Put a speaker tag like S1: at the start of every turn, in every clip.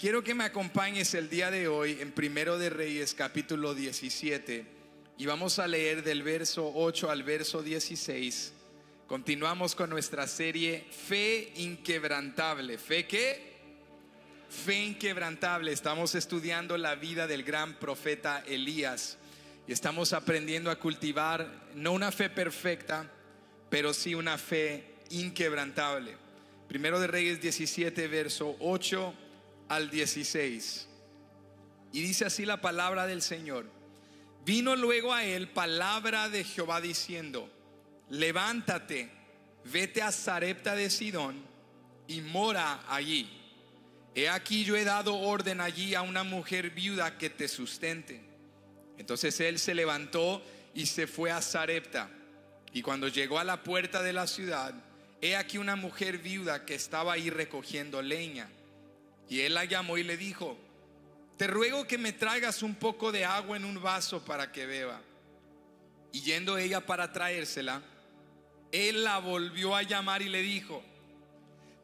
S1: Quiero que me acompañes el día de hoy en Primero de Reyes capítulo 17 y vamos a leer del verso 8 al verso 16. Continuamos con nuestra serie Fe Inquebrantable. ¿Fe qué? Fe Inquebrantable. Estamos estudiando la vida del gran profeta Elías y estamos aprendiendo a cultivar no una fe perfecta, pero sí una fe inquebrantable. Primero de Reyes 17, verso 8 al 16. Y dice así la palabra del Señor: vino luego a él palabra de Jehová diciendo: levántate, vete a Sarepta de Sidón y mora allí. He aquí yo he dado orden allí a una mujer viuda que te sustente. Entonces él se levantó y se fue a Sarepta. Y cuando llegó a la puerta de la ciudad, he aquí una mujer viuda que estaba ahí recogiendo leña. Y él la llamó y le dijo: te ruego que me traigas un poco de agua en un vaso para que beba. Y yendo ella para traérsela, él la volvió a llamar y le dijo: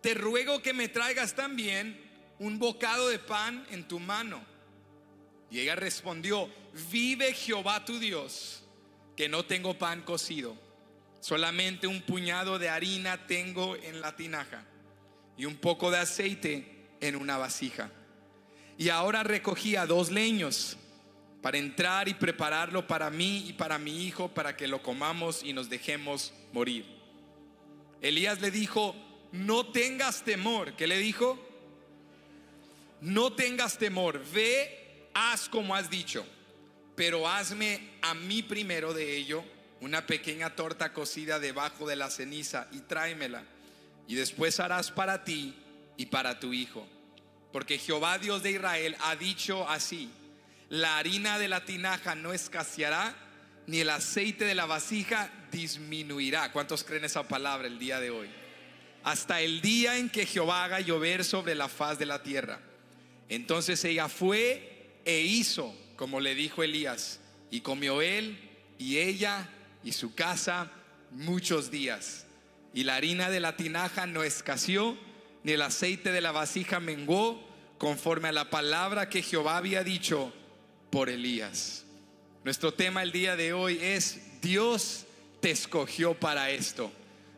S1: te ruego que me traigas también un bocado de pan en tu mano. Y ella respondió: vive Jehová tu Dios, que no tengo pan cocido, solamente un puñado de harina tengo en la tinaja y un poco de aceite en una vasija. Y ahora recogía 2 leños para entrar y prepararlo para mí y para mi hijo, para que lo comamos y nos dejemos morir. Elías le dijo: no tengas temor. ¿Qué le dijo? No tengas temor, ve, haz como has dicho, pero hazme a mí primero de ello una pequeña torta cocida debajo de la ceniza y tráemela, y después harás para ti y para tu hijo. Porque Jehová Dios de Israel ha dicho así: la harina de la tinaja no escaseará, ni el aceite de la vasija disminuirá. ¿Cuántos creen esa palabra el día de hoy? Hasta el día en que Jehová haga llover sobre la faz de la tierra. Entonces ella fue e hizo como le dijo Elías, y comió él y ella y su casa muchos días. Y la harina de la tinaja no escaseó, ni el aceite de la vasija menguó, conforme a la palabra que Jehová había dicho por Elías. Nuestro tema el día de hoy es: Dios te escogió para esto.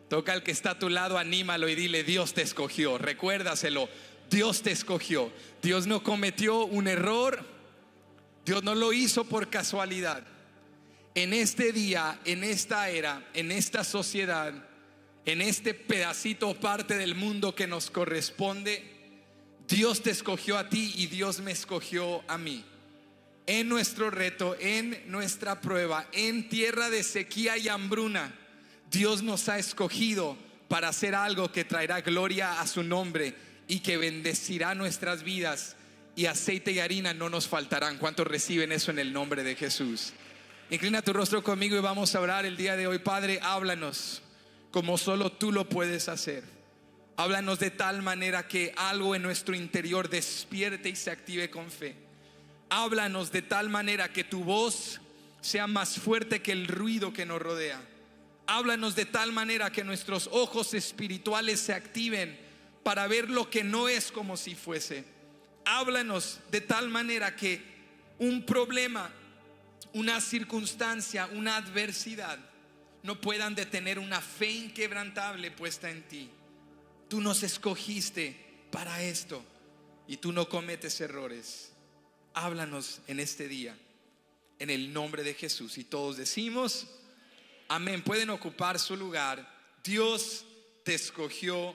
S1: Toca al que está a tu lado, anímalo y dile: Dios te escogió. Recuérdaselo: Dios te escogió. Dios no cometió un error. Dios no lo hizo por casualidad. En este día, en esta era, en esta sociedad, en este pedacito o parte del mundo que nos corresponde, Dios te escogió a ti y Dios me escogió a mí. En nuestro reto, en nuestra prueba, en tierra de sequía y hambruna, Dios nos ha escogido para hacer algo que traerá gloria a su nombre y que bendecirá nuestras vidas, y aceite y harina no nos faltarán. ¿Cuántos reciben eso en el nombre de Jesús? Inclina tu rostro conmigo y vamos a orar el día de hoy. Padre, háblanos como solo tú lo puedes hacer. Háblanos de tal manera que algo en nuestro interior despierte y se active con fe. Háblanos de tal manera que tu voz sea más fuerte que el ruido que nos rodea. Háblanos de tal manera que nuestros ojos espirituales se activen para ver lo que no es como si fuese. Háblanos de tal manera que un problema, una circunstancia, una adversidad no puedan detener una fe inquebrantable puesta en ti. Tú nos escogiste para esto y tú no cometes errores. Háblanos en este día, en el nombre de Jesús. Y todos decimos amén. Pueden ocupar su lugar. Dios te escogió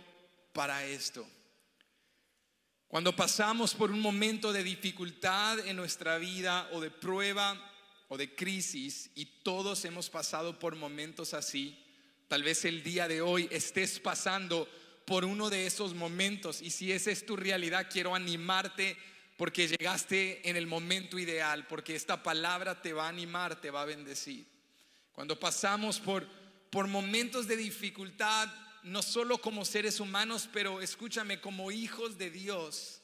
S1: para esto. Cuando pasamos por un momento de dificultad en nuestra vida, o de prueba o de crisis, y todos hemos pasado por momentos así, tal vez el día de hoy estés pasando por uno de esos momentos, y si esa es tu realidad, quiero animarte porque llegaste en el momento ideal, porque esta palabra te va a animar, te va a bendecir. Cuando pasamos por momentos de dificultad, no solo como seres humanos, pero escúchame, como hijos de Dios,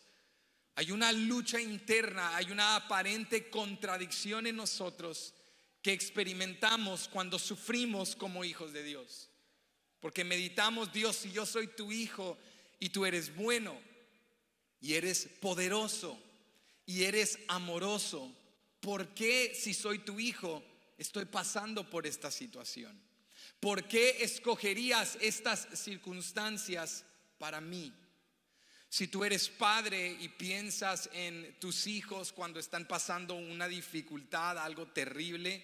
S1: hay una lucha interna, hay una aparente contradicción en nosotros que experimentamos cuando sufrimos como hijos de Dios. Porque meditamos: Dios, si yo soy tu hijo y tú eres bueno, y eres poderoso y eres amoroso. ¿Por qué, si soy tu hijo, estoy pasando por esta situación? ¿Por qué escogerías estas circunstancias para mí? Si tú eres padre y piensas en tus hijos cuando están pasando una dificultad, algo terrible,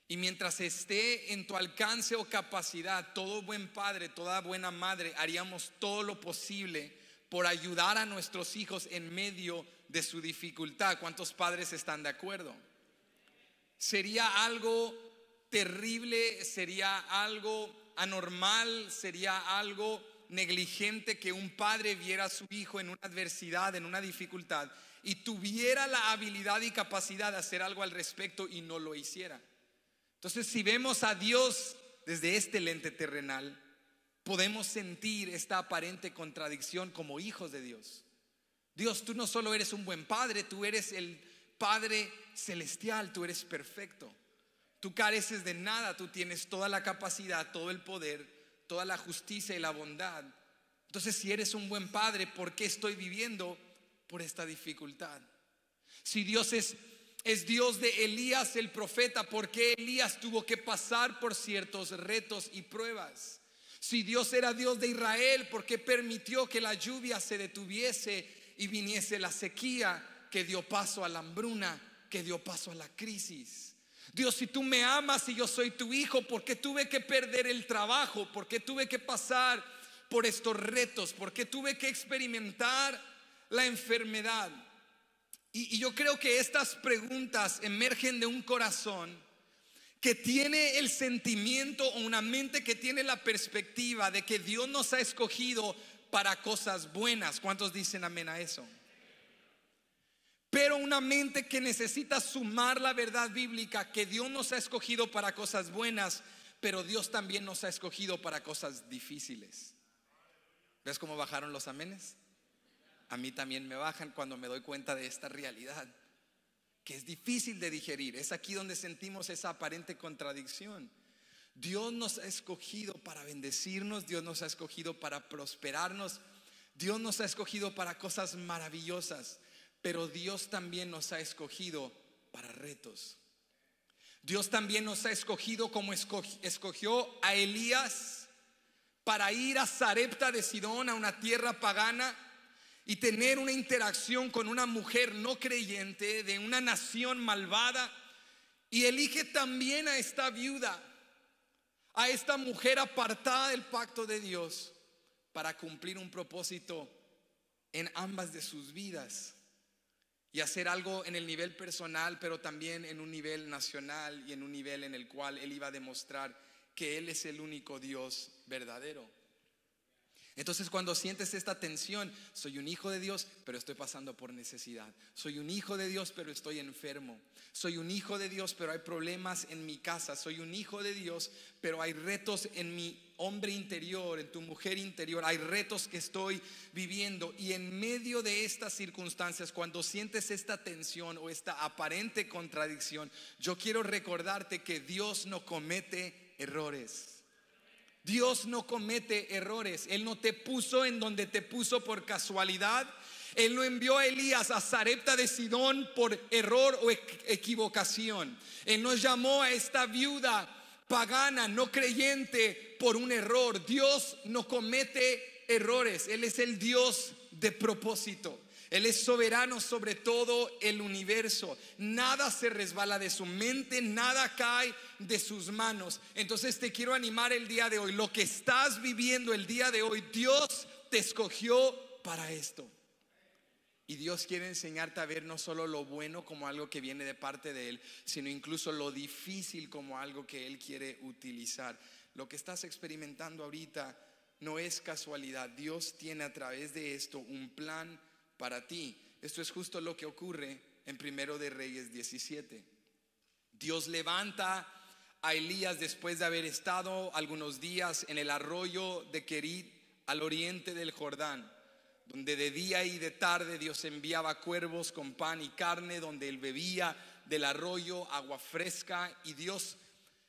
S1: y mientras esté en tu alcance o capacidad, todo buen padre, toda buena madre, haríamos todo lo posible por ayudar a nuestros hijos en medio de su dificultad. ¿Cuántos padres están de acuerdo? Sería algo terrible, sería algo anormal, sería algo negligente que un padre viera a su hijo en una adversidad, en una dificultad, y tuviera la habilidad y capacidad de hacer algo al respecto y no lo hiciera. Entonces, si vemos a Dios desde este lente terrenal, podemos sentir esta aparente contradicción como hijos de Dios. Dios, tú no solo eres un buen padre, tú eres el Padre celestial, tú eres perfecto. Tú careces de nada, tú tienes toda la capacidad, todo el poder, toda la justicia y la bondad. Entonces, si eres un buen padre, ¿por qué estoy viviendo por esta dificultad? Si Dios es Dios de Elías el profeta, ¿por qué Elías tuvo que pasar por ciertos retos y pruebas? Si Dios era Dios de Israel, ¿por qué permitió que la lluvia se detuviese y viniese la sequía que dio paso a la hambruna, que dio paso a la crisis? Dios, si tú me amas y yo soy tu hijo, ¿por qué tuve que perder el trabajo? ¿Por qué tuve que pasar por estos retos? ¿Por qué tuve que experimentar la enfermedad? Y yo creo que estas preguntas emergen de un corazón que tiene el sentimiento, o una mente que tiene la perspectiva de que Dios nos ha escogido para cosas buenas. ¿Cuántos dicen amén a eso? Pero una mente que necesita sumar la verdad bíblica, que Dios nos ha escogido para cosas buenas, pero Dios también nos ha escogido para cosas difíciles. ¿Ves cómo bajaron los amenes? A mí también me bajan cuando me doy cuenta de esta realidad, que es difícil de digerir. Es aquí donde sentimos esa aparente contradicción. Dios nos ha escogido para bendecirnos, Dios nos ha escogido para prosperarnos, Dios nos ha escogido para cosas maravillosas. Pero Dios también nos ha escogido para retos. Dios también nos ha escogido como escogió a Elías para ir a Sarepta de Sidón, a una tierra pagana, y tener una interacción con una mujer no creyente de una nación malvada. Y elige también a esta viuda, a esta mujer apartada del pacto de Dios, para cumplir un propósito en ambas de sus vidas. Y hacer algo en el nivel personal, pero también en un nivel nacional y en un nivel en el cual Él iba a demostrar que Él es el único Dios verdadero. Entonces, cuando sientes esta tensión, soy un hijo de Dios, pero estoy pasando por necesidad. Soy un hijo de Dios, pero estoy enfermo. Soy un hijo de Dios, pero hay problemas en mi casa. Soy un hijo de Dios, pero hay retos en mi hombre interior, en tu mujer interior. Hay retos que estoy viviendo. Y en medio de estas circunstancias, cuando sientes esta tensión o esta aparente contradicción, yo quiero recordarte que Dios no comete errores. Dios no comete errores. Él no te puso en donde te puso por casualidad. Él no envió a Elías a Sarepta de Sidón por error o equivocación. Él no llamó a esta viuda pagana, no creyente, por un error. Dios no comete errores. Él es el Dios de propósito. Él es soberano sobre todo el universo. Nada se resbala de su mente, nada cae de sus manos. Entonces te quiero animar el día de hoy. Lo que estás viviendo el día de hoy, Dios te escogió para esto. Y Dios quiere enseñarte a ver no solo lo bueno como algo que viene de parte de Él, sino incluso lo difícil como algo que Él quiere utilizar. Lo que estás experimentando ahorita no es casualidad. Dios tiene a través de esto un plan para ti. Esto es justo lo que ocurre en Primero de Reyes 17. Dios levanta a Elías después de haber estado algunos días en el arroyo de Querit al oriente del Jordán, donde de día y de tarde Dios enviaba cuervos con pan y carne, donde él bebía del arroyo agua fresca, y Dios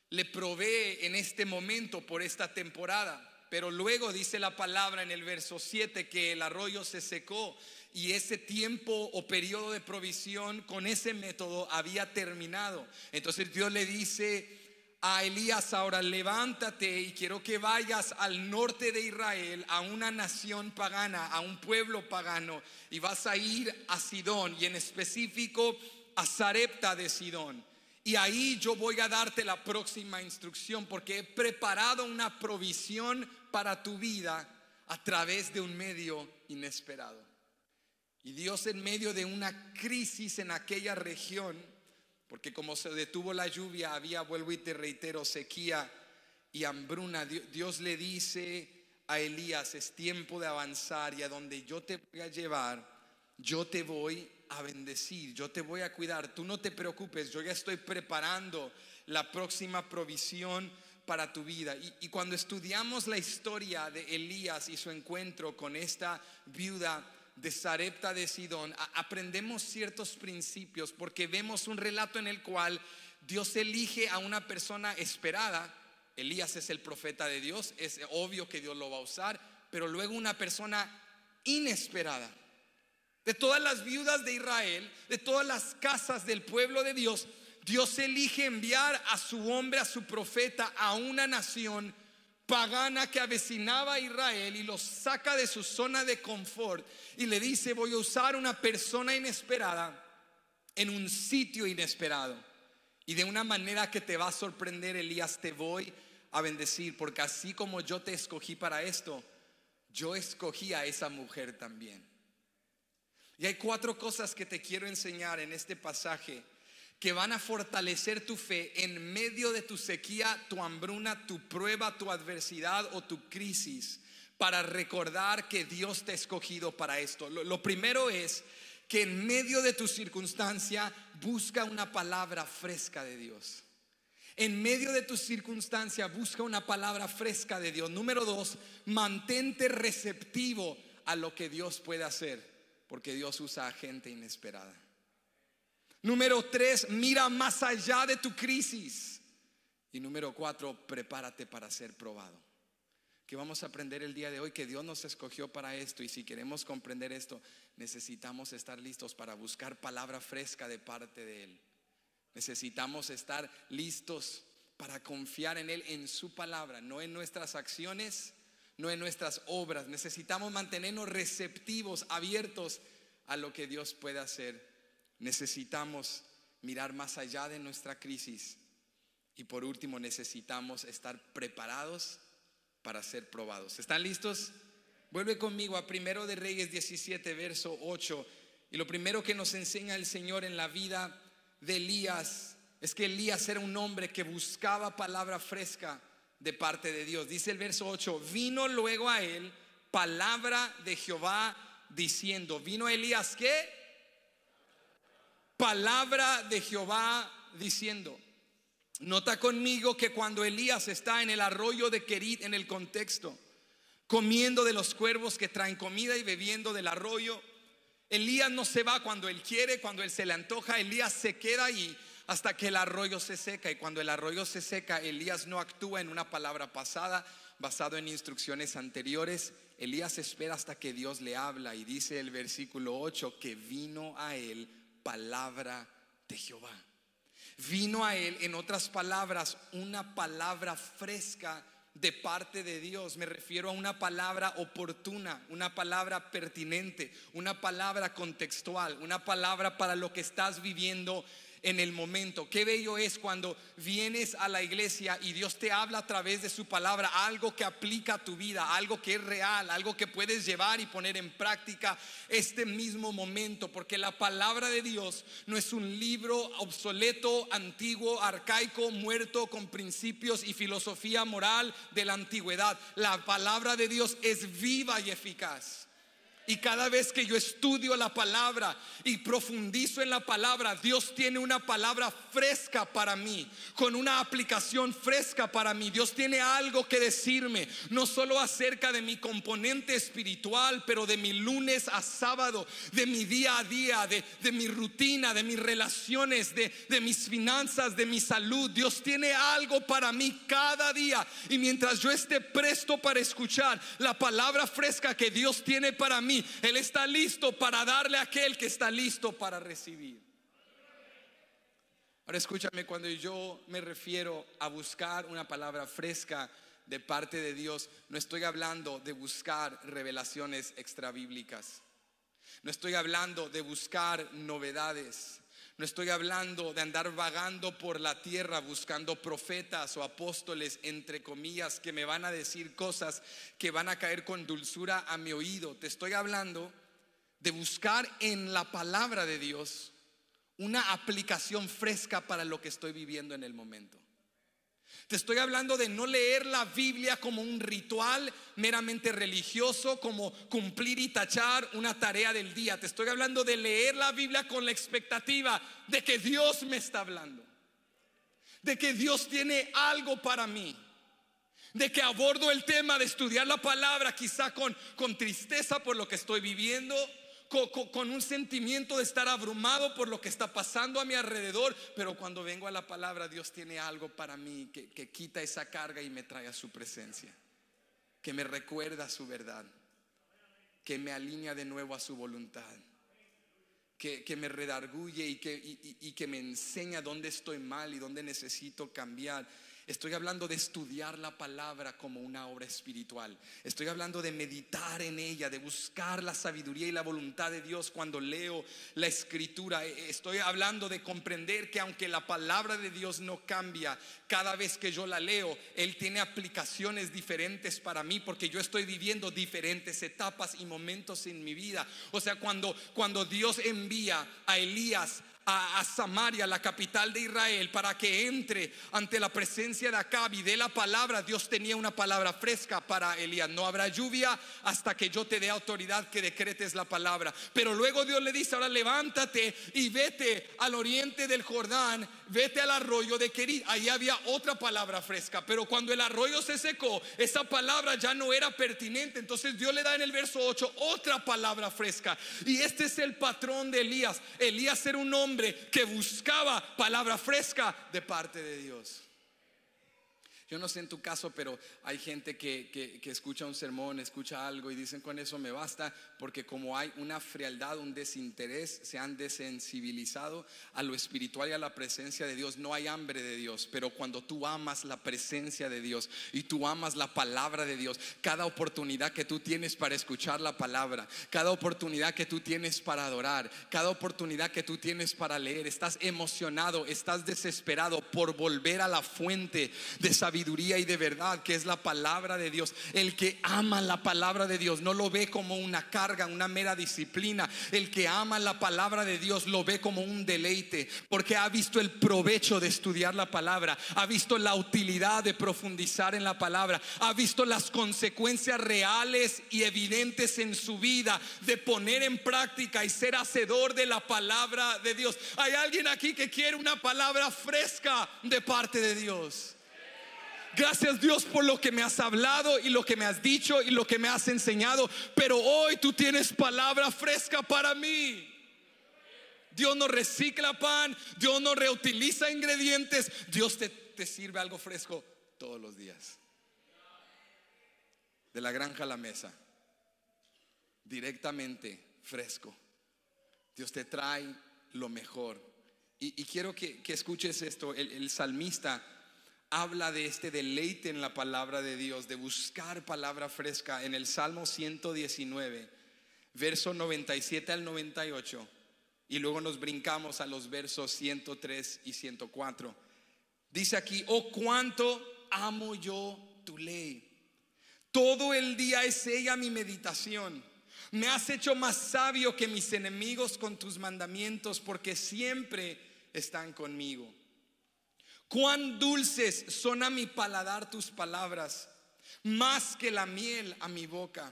S1: le provee en este momento por esta temporada. Pero luego dice la palabra en el verso 7 que el arroyo se secó y ese tiempo o periodo de provisión con ese método había terminado. Entonces Dios le dice a Elías: ahora levántate y quiero que vayas al norte de Israel, a una nación pagana, a un pueblo pagano, y vas a ir a Sidón, y en específico a Sarepta de Sidón. Y ahí yo voy a darte la próxima instrucción, porque he preparado una provisión para tu vida a través de un medio inesperado. Y Dios, en medio de una crisis en aquella región, porque como se detuvo la lluvia, había, vuelvo y te reitero, sequía y hambruna, Dios le dice a Elías: es tiempo de avanzar, y a donde yo te voy a llevar, yo te voy a bendecir, yo te voy a cuidar. Tú no te preocupes, yo ya estoy preparando la próxima provisión para tu vida. Y cuando estudiamos la historia de Elías y su encuentro con esta viuda de Sarepta de Sidón, aprendemos ciertos principios, porque vemos un relato en el cual Dios elige a una persona esperada. Elías es el profeta de Dios, es obvio que Dios lo va a usar, pero luego una persona inesperada. De todas las viudas de Israel, de todas las casas del pueblo de Dios, Dios elige enviar a su hombre, a su profeta, a una nación pagana que avecinaba a Israel, y los saca de su zona de confort y le dice: voy a usar una persona inesperada en un sitio inesperado, y de una manera que te va a sorprender. Elías, te voy a bendecir, porque así como yo te escogí para esto, yo escogí a esa mujer también. Y hay 4 cosas que te quiero enseñar en este pasaje que van a fortalecer tu fe en medio de tu sequía, tu hambruna, tu prueba, tu adversidad o tu crisis, para recordar que Dios te ha escogido para esto. Lo primero es que en medio de tu circunstancia busca una palabra fresca de Dios. En medio de tu circunstancia busca una palabra fresca de Dios. Número 2, mantente receptivo a lo que Dios puede hacer, porque Dios usa a gente inesperada. Número 3, mira más allá de tu crisis. Y número 4, prepárate para ser probado. Que vamos a aprender el día de hoy que Dios nos escogió para esto, y si queremos comprender esto, necesitamos estar listos para buscar palabra fresca de parte de Él. Necesitamos estar listos para confiar en Él, en su palabra, no en nuestras acciones, no en nuestras obras. Necesitamos mantenernos receptivos, abiertos a lo que Dios puede hacer. Necesitamos mirar más allá de nuestra crisis. Y por último, necesitamos estar preparados para ser probados. ¿Están listos? Vuelve conmigo a 1 de Reyes 17, verso 8. Y lo primero que nos enseña el Señor en la vida de Elías es que Elías era un hombre que buscaba palabra fresca de parte de Dios. Dice el verso 8: vino luego a él palabra de Jehová diciendo. Vino a Elías, ¿qué? Palabra de Jehová diciendo. Nota conmigo que cuando Elías está en el arroyo de Querit, en el contexto, comiendo de los cuervos que traen comida y bebiendo del arroyo, Elías no se va cuando él quiere, cuando él se le antoja. Elías se queda ahí hasta que el arroyo se seca. Y cuando el arroyo se seca, Elías no actúa en una palabra pasada, basado en instrucciones anteriores. Elías espera hasta que Dios le habla, y dice el versículo 8 que vino a él palabra de Jehová. Vino a él, en otras palabras, una palabra fresca de parte de Dios. Me refiero a una palabra oportuna, una palabra pertinente, una palabra contextual, una palabra para lo que estás viviendo en el momento. Qué bello es cuando vienes a la iglesia y Dios te habla a través de su palabra, algo que aplica a tu vida, algo que es real, algo que puedes llevar y poner en práctica este mismo momento, porque la palabra de Dios no es un libro obsoleto, antiguo, arcaico, muerto, con principios y filosofía moral de la antigüedad. La palabra de Dios es viva y eficaz. Y cada vez que yo estudio la palabra y profundizo en la palabra, Dios tiene una palabra fresca para mí, con una aplicación fresca para mí. Dios tiene algo que decirme, no solo acerca de mi componente espiritual, pero de mi lunes a sábado, de mi día a día, de mi rutina, de mis relaciones, de mis finanzas, de mi salud. Dios tiene algo para mí cada día. Y mientras yo esté presto para escuchar la palabra fresca que Dios tiene para mí, mí. Él está listo para darle a aquel que está listo para recibir. Ahora escúchame, cuando yo me refiero a buscar una palabra fresca de parte de Dios, no estoy hablando de buscar revelaciones extrabíblicas. No estoy hablando de buscar novedades. No estoy hablando de andar vagando por la tierra buscando profetas o apóstoles, entre comillas, que me van a decir cosas que van a caer con dulzura a mi oído. Te estoy hablando de buscar en la palabra de Dios una aplicación fresca para lo que estoy viviendo en el momento. Te estoy hablando de no leer la Biblia como un ritual meramente religioso, como cumplir y tachar una tarea del día. Te estoy hablando de leer la Biblia con la expectativa de que Dios me está hablando, de que Dios tiene algo para mí, de que abordo el tema de estudiar la palabra quizá con tristeza por lo que estoy viviendo, con un sentimiento de estar abrumado por lo que está pasando a mi alrededor. Pero cuando vengo a la palabra, Dios tiene algo para mí que quita esa carga y me trae a su presencia, que me recuerda su verdad, que me alinea de nuevo a su voluntad, que me redarguye y que me enseña dónde estoy mal y dónde necesito cambiar. Estoy hablando de estudiar la palabra como una obra espiritual. Estoy hablando de meditar en ella, de buscar la sabiduría y la voluntad de Dios cuando leo la escritura. Estoy hablando de comprender que aunque la palabra de Dios no cambia cada vez que yo la leo, Él tiene aplicaciones diferentes para mí, porque yo estoy viviendo diferentes etapas y momentos en mi vida. O sea, cuando Dios envía a Elías a Samaria, la capital de Israel, para que entre ante la presencia de Acab y dé la palabra, Dios tenía una palabra fresca para Elías: no habrá lluvia hasta que yo te dé autoridad que decretes la palabra. Pero luego Dios le dice: ahora levántate y vete al oriente del Jordán, vete al arroyo de Querit. Ahí había otra palabra fresca, pero cuando el arroyo se secó, esa palabra ya no era pertinente. Entonces Dios le da en el verso 8 otra palabra fresca. Y este es el patrón de Elías. Elías era un hombre que buscaba palabra fresca de parte de Dios. Yo no sé en tu caso, pero hay gente que escucha un sermón, escucha algo y dicen: con eso me basta, porque como hay una frialdad, un desinterés, se han desensibilizado a lo espiritual y a la presencia de Dios. No hay hambre de Dios. Pero cuando tú amas la presencia de Dios y tú amas la palabra de Dios, cada oportunidad que tú tienes para escuchar la palabra, cada oportunidad que tú tienes para adorar, cada oportunidad que tú tienes para leer, estás emocionado, estás desesperado por volver a la fuente de sabiduría y de verdad, que es la palabra de Dios. El que ama la palabra de Dios no lo ve como una carga, una mera disciplina. El que ama la palabra de Dios lo ve como un deleite, porque ha visto el provecho de estudiar la palabra, ha visto la utilidad de profundizar en la palabra, ha visto las consecuencias reales y evidentes en su vida de poner en práctica y ser hacedor de la palabra de Dios. Hay alguien aquí que quiere una palabra fresca de parte de Dios. Gracias, Dios, por lo que me has hablado y lo que me has dicho y lo que me has enseñado, pero hoy tú tienes palabra fresca para mí. Dios no recicla pan, Dios no reutiliza ingredientes. Dios te sirve algo fresco todos los días. De la granja a la mesa, directamente fresco. Dios te trae lo mejor. Y quiero que escuches esto. El salmista habla de este deleite en la palabra de Dios, de buscar palabra fresca en el Salmo 119, verso 97 al 98. Y luego nos brincamos a los versos 103 y 104. Dice aquí: oh, cuánto amo yo tu ley. Todo el día es ella mi meditación. Me has hecho más sabio que mis enemigos con tus mandamientos, porque siempre están conmigo. Cuán dulces son a mi paladar tus palabras, más que la miel a mi boca.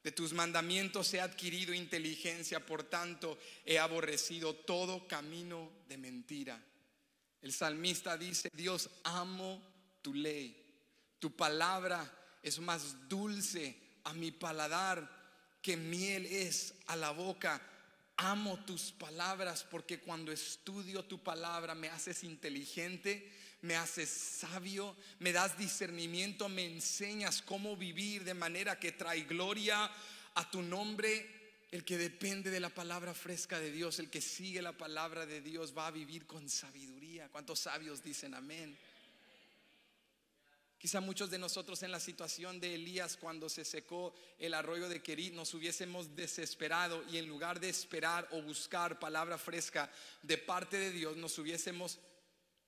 S1: De tus mandamientos he adquirido inteligencia, por tanto he aborrecido todo camino de mentira. El salmista dice: Dios, amo tu ley. Tu palabra es más dulce a mi paladar que miel es a la boca. Amo tus palabras, porque cuando estudio tu palabra me haces inteligente, me haces sabio, me das discernimiento, me enseñas cómo vivir de manera que trae gloria a tu nombre. el que depende de la palabra fresca de Dios, el que sigue la palabra de Dios, va a vivir con sabiduría. ¿Cuántos sabios dicen amén? Quizá muchos de nosotros en la situación de Elías cuando se secó el arroyo de Querit nos hubiésemos desesperado, y en lugar de esperar o buscar palabra fresca de parte de Dios, nos hubiésemos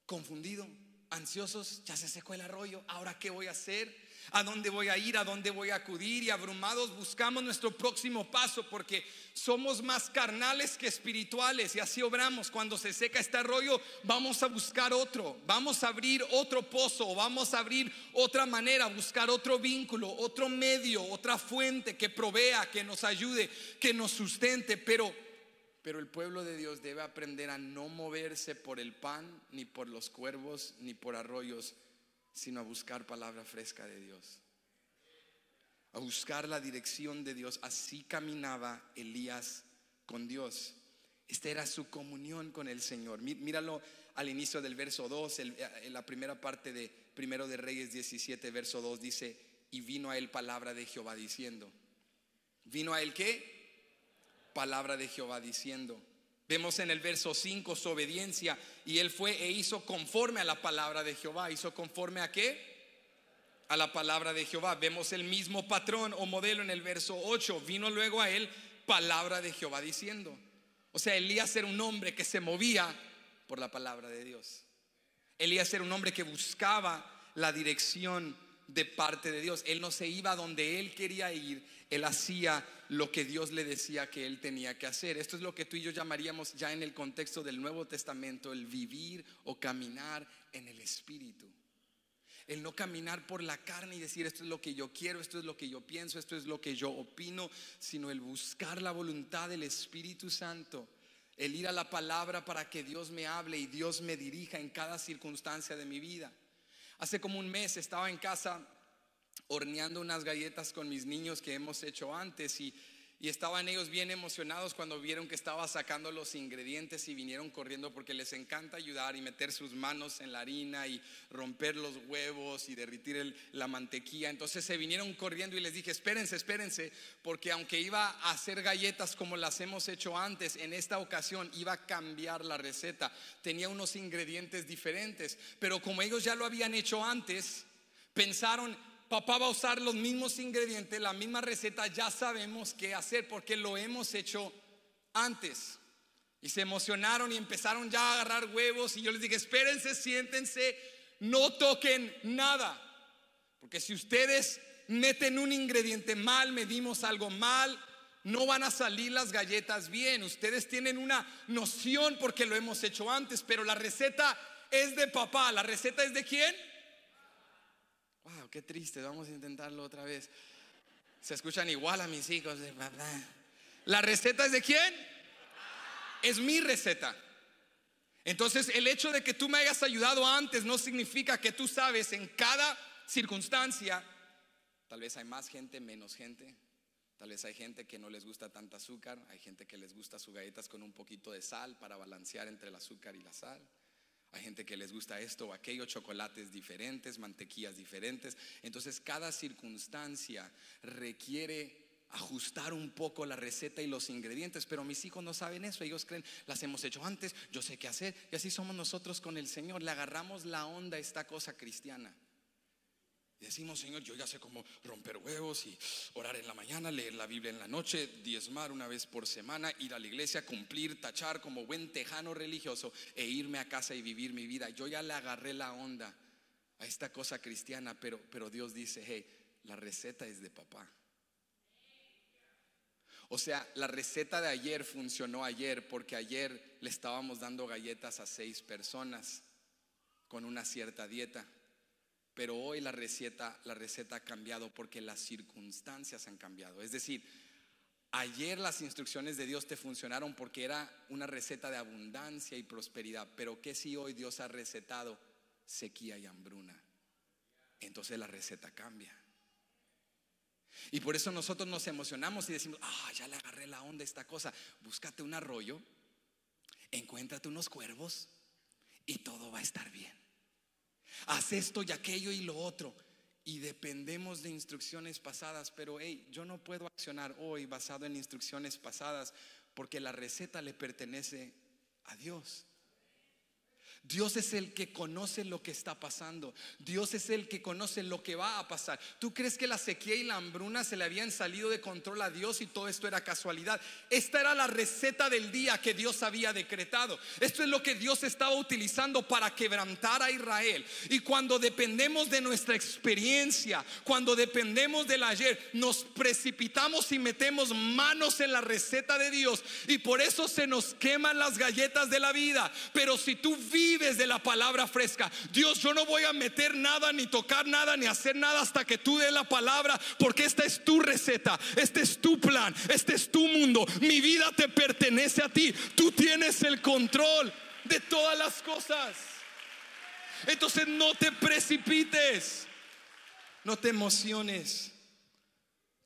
S1: confundido, ansiosos. Ya se secó el arroyo, ¿ahora qué voy a hacer? ¿A dónde voy a ir? ¿A dónde voy a acudir? Y abrumados buscamos nuestro próximo paso, porque somos más carnales que espirituales, y así obramos. Cuando se seca este arroyo, vamos a buscar otro, vamos a abrir otro pozo, vamos a abrir otra manera, buscar otro vínculo, otro medio, otra fuente que provea, que nos ayude, que nos sustente. Pero el pueblo de Dios debe aprender a no moverse por el pan, ni por los cuervos, ni por arroyos, sino a buscar palabra fresca de Dios, a buscar la dirección de Dios. Así caminaba Elías con Dios. Esta era su comunión con el Señor. Míralo al inicio del verso 2, en la primera parte de Primero de Reyes 17, verso 2 dice: y vino a él palabra de Jehová diciendo. ¿Vino a él qué? Palabra de Jehová diciendo. Vemos en el verso 5 su obediencia, y él fue e hizo conforme a la palabra de Jehová. ¿Hizo conforme a qué? A la palabra de Jehová. Vemos el mismo patrón o modelo en el verso 8. Vino luego a él palabra de Jehová diciendo. O sea, Elías era un hombre que se movía por la palabra de Dios. Elías era un hombre que buscaba la dirección de parte de Dios. Él no se iba donde él quería ir, él hacía lo que Dios le decía que él tenía que hacer. Esto es lo que tú y yo llamaríamos ya en el contexto del Nuevo Testamento el vivir o caminar en el Espíritu. El no caminar por la carne y decir esto es lo que yo quiero, esto es lo que yo pienso, esto es lo que yo opino, sino el buscar la voluntad del Espíritu Santo. El ir a la palabra para que Dios me hable y Dios me dirija en cada circunstancia de mi vida. Hace como un mes estaba en casa horneando unas galletas con mis niños que hemos hecho antes, y estaban ellos bien emocionados cuando vieron que estaba sacando los ingredientes, y vinieron corriendo porque les encanta ayudar y meter sus manos en la harina y romper los huevos y derretir la mantequilla. Entonces se vinieron corriendo y les dije: espérense, porque aunque iba a hacer galletas como las hemos hecho antes, en esta ocasión iba a cambiar la receta. Tenía unos ingredientes diferentes, pero como ellos ya lo habían hecho antes, pensaron: papá va a usar los mismos ingredientes, la misma receta, ya sabemos qué hacer porque lo hemos hecho antes. Y se emocionaron y empezaron ya a agarrar huevos, y yo les dije: espérense, siéntense, no toquen nada, porque si ustedes meten un ingrediente mal, medimos algo mal, no van a salir las galletas bien. Ustedes tienen una noción porque lo hemos hecho antes, pero la receta es de papá. ¿La receta es de quién? Wow, qué triste, vamos a intentarlo otra vez. Se escuchan igual a mis hijos de papá. ¿La receta es de quién? Es mi receta. Entonces el hecho de que tú me hayas ayudado antes no significa que tú sabes en cada circunstancia. Tal vez hay más gente, menos gente. Tal vez hay gente que no les gusta tanta azúcar. Hay gente que les gusta sus galletas con un poquito de sal para balancear entre el azúcar y la sal. Hay gente que les gusta esto o aquello, chocolates diferentes, mantequillas diferentes. Entonces cada circunstancia requiere ajustar un poco la receta y los ingredientes. Pero mis hijos no saben eso. Ellos creen: las hemos hecho antes, yo sé qué hacer. Y así somos nosotros con el Señor. Le agarramos la onda a esta cosa cristiana y decimos: Señor, yo ya sé cómo romper huevos y orar en la mañana, leer la Biblia en la noche, diezmar una vez por semana, ir a la iglesia, cumplir, tachar como buen tejano religioso e irme a casa y vivir mi vida. Yo ya le agarré la onda a esta cosa cristiana, pero Dios dice: hey, la receta es de papá. O sea, la receta de ayer funcionó ayer porque ayer le estábamos dando galletas a 6 personas con una cierta dieta. Pero hoy la receta ha cambiado porque las circunstancias han cambiado. Es decir, ayer las instrucciones de Dios te funcionaron porque era una receta de abundancia y prosperidad. Pero ¿qué si hoy Dios ha recetado sequía y hambruna? Entonces la receta cambia. Y por eso nosotros nos emocionamos y decimos: ya le agarré la onda a esta cosa. Búscate un arroyo, encuéntrate unos cuervos y todo va a estar bien. Haz esto y aquello y lo otro y dependemos de instrucciones pasadas. Pero hey, yo no puedo accionar hoy basado en instrucciones pasadas, porque la receta le pertenece a Dios. Dios es el que conoce lo que está pasando. Dios es el que conoce lo que va a pasar. ¿Tú crees que la sequía y la hambruna se le habían salido de control a Dios y todo esto era casualidad? Esta era la receta del día que Dios había decretado. Esto es lo que Dios estaba utilizando para quebrantar a Israel. Y cuando dependemos de nuestra experiencia, cuando dependemos del ayer, nos precipitamos y metemos manos en la receta de Dios, y por eso se nos queman las galletas de la vida. Pero si tú vives de la palabra fresca, Dios, yo no voy a meter nada, ni tocar nada, ni hacer nada hasta que tú des la palabra, porque esta es tu receta, este es tu plan, este es tu mundo, mi vida te pertenece a ti, tú tienes el control de todas las cosas. Entonces no te precipites, no te emociones.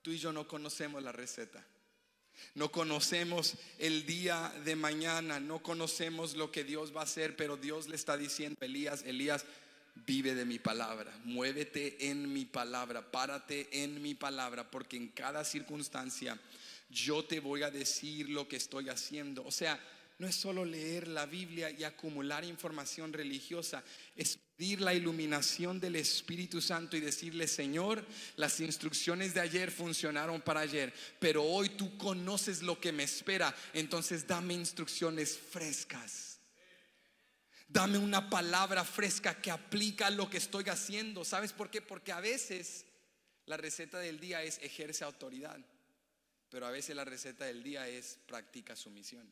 S1: Tú y yo no conocemos la receta. No conocemos el día de mañana, no conocemos lo que Dios va a hacer, pero Dios le está diciendo a Elías: Elías, vive de mi palabra, muévete en mi palabra, párate en mi palabra, porque en cada circunstancia yo te voy a decir lo que estoy haciendo. O sea, no es solo leer la Biblia y acumular información religiosa, es pedir la iluminación del Espíritu Santo y decirle: Señor, las instrucciones de ayer funcionaron para ayer, pero hoy tú conoces lo que me espera, entonces dame instrucciones frescas. Dame una palabra fresca que aplica a lo que estoy haciendo. ¿Sabes por qué? Porque a veces la receta del día es ejerce autoridad, pero a veces la receta del día es practica sumisión.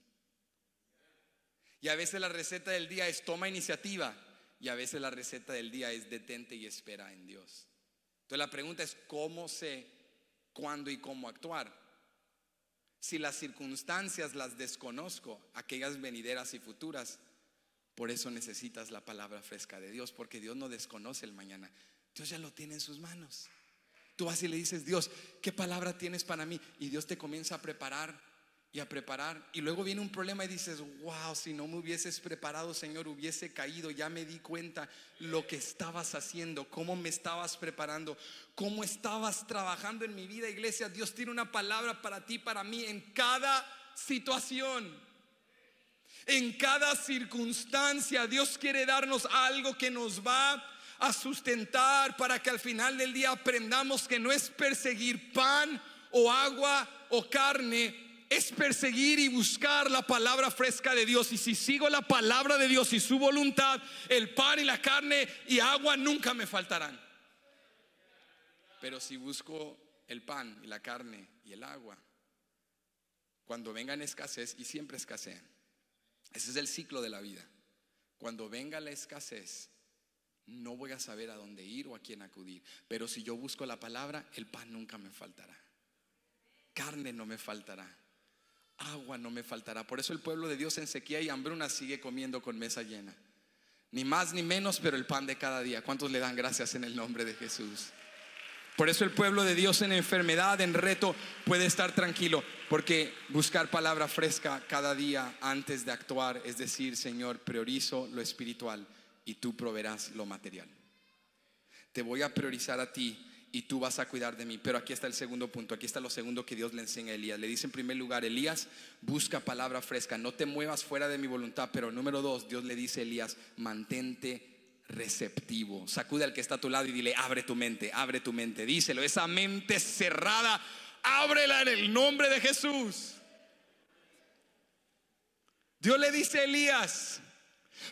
S1: Y a veces la receta del día es toma iniciativa, y a veces la receta del día es detente y espera en Dios. Entonces la pregunta es: ¿cómo sé cuándo y cómo actuar? Si las circunstancias las desconozco, aquellas venideras y futuras, por eso necesitas la palabra fresca de Dios, porque Dios no desconoce el mañana. Dios ya lo tiene en sus manos. Tú vas y le dices: Dios, ¿qué palabra tienes para mí? Y Dios te comienza a preparar y a preparar, y luego viene un problema y dices: wow, si no me hubieses preparado, Señor, hubiese caído. Ya me di cuenta lo que estabas haciendo, cómo me estabas preparando, cómo estabas trabajando en mi vida. Iglesia, Dios tiene una palabra para ti, para mí, en cada situación, en cada circunstancia. Dios quiere darnos algo que nos va a sustentar, para que al final del día aprendamos que no es perseguir pan o agua o carne, es perseguir y buscar la palabra fresca de Dios. Y si sigo la palabra de Dios y su voluntad, el pan y la carne y agua nunca me faltarán. Pero si busco el pan y la carne y el agua, cuando vengan escasez, y siempre escasean, ese es el ciclo de la vida. Cuando venga la escasez, no voy a saber a dónde ir o a quién acudir. Pero si yo busco la palabra, el pan nunca me faltará, carne no me faltará, agua no me faltará. Por eso el pueblo de Dios en sequía y hambruna sigue comiendo con mesa llena. Ni más ni menos, pero el pan de cada día. ¿Cuántos le dan gracias en el nombre de Jesús? Por eso el pueblo de Dios en enfermedad, en reto, puede estar tranquilo, porque buscar palabra fresca cada día antes de actuar es decir: Señor, priorizo lo espiritual y tú proveerás lo material. Te voy a priorizar a ti y tú vas a cuidar de mí. Pero aquí está el segundo punto, aquí está lo segundo que Dios le enseña a Elías. Le dice en primer lugar: Elías, busca palabra fresca, no te muevas fuera de mi voluntad. Pero número dos, Dios le dice a Elías: mantente receptivo. Sacude al que está a tu lado y dile: abre tu mente, abre tu mente. Díselo: esa mente cerrada, ábrela en el nombre de Jesús. Dios le dice a Elías: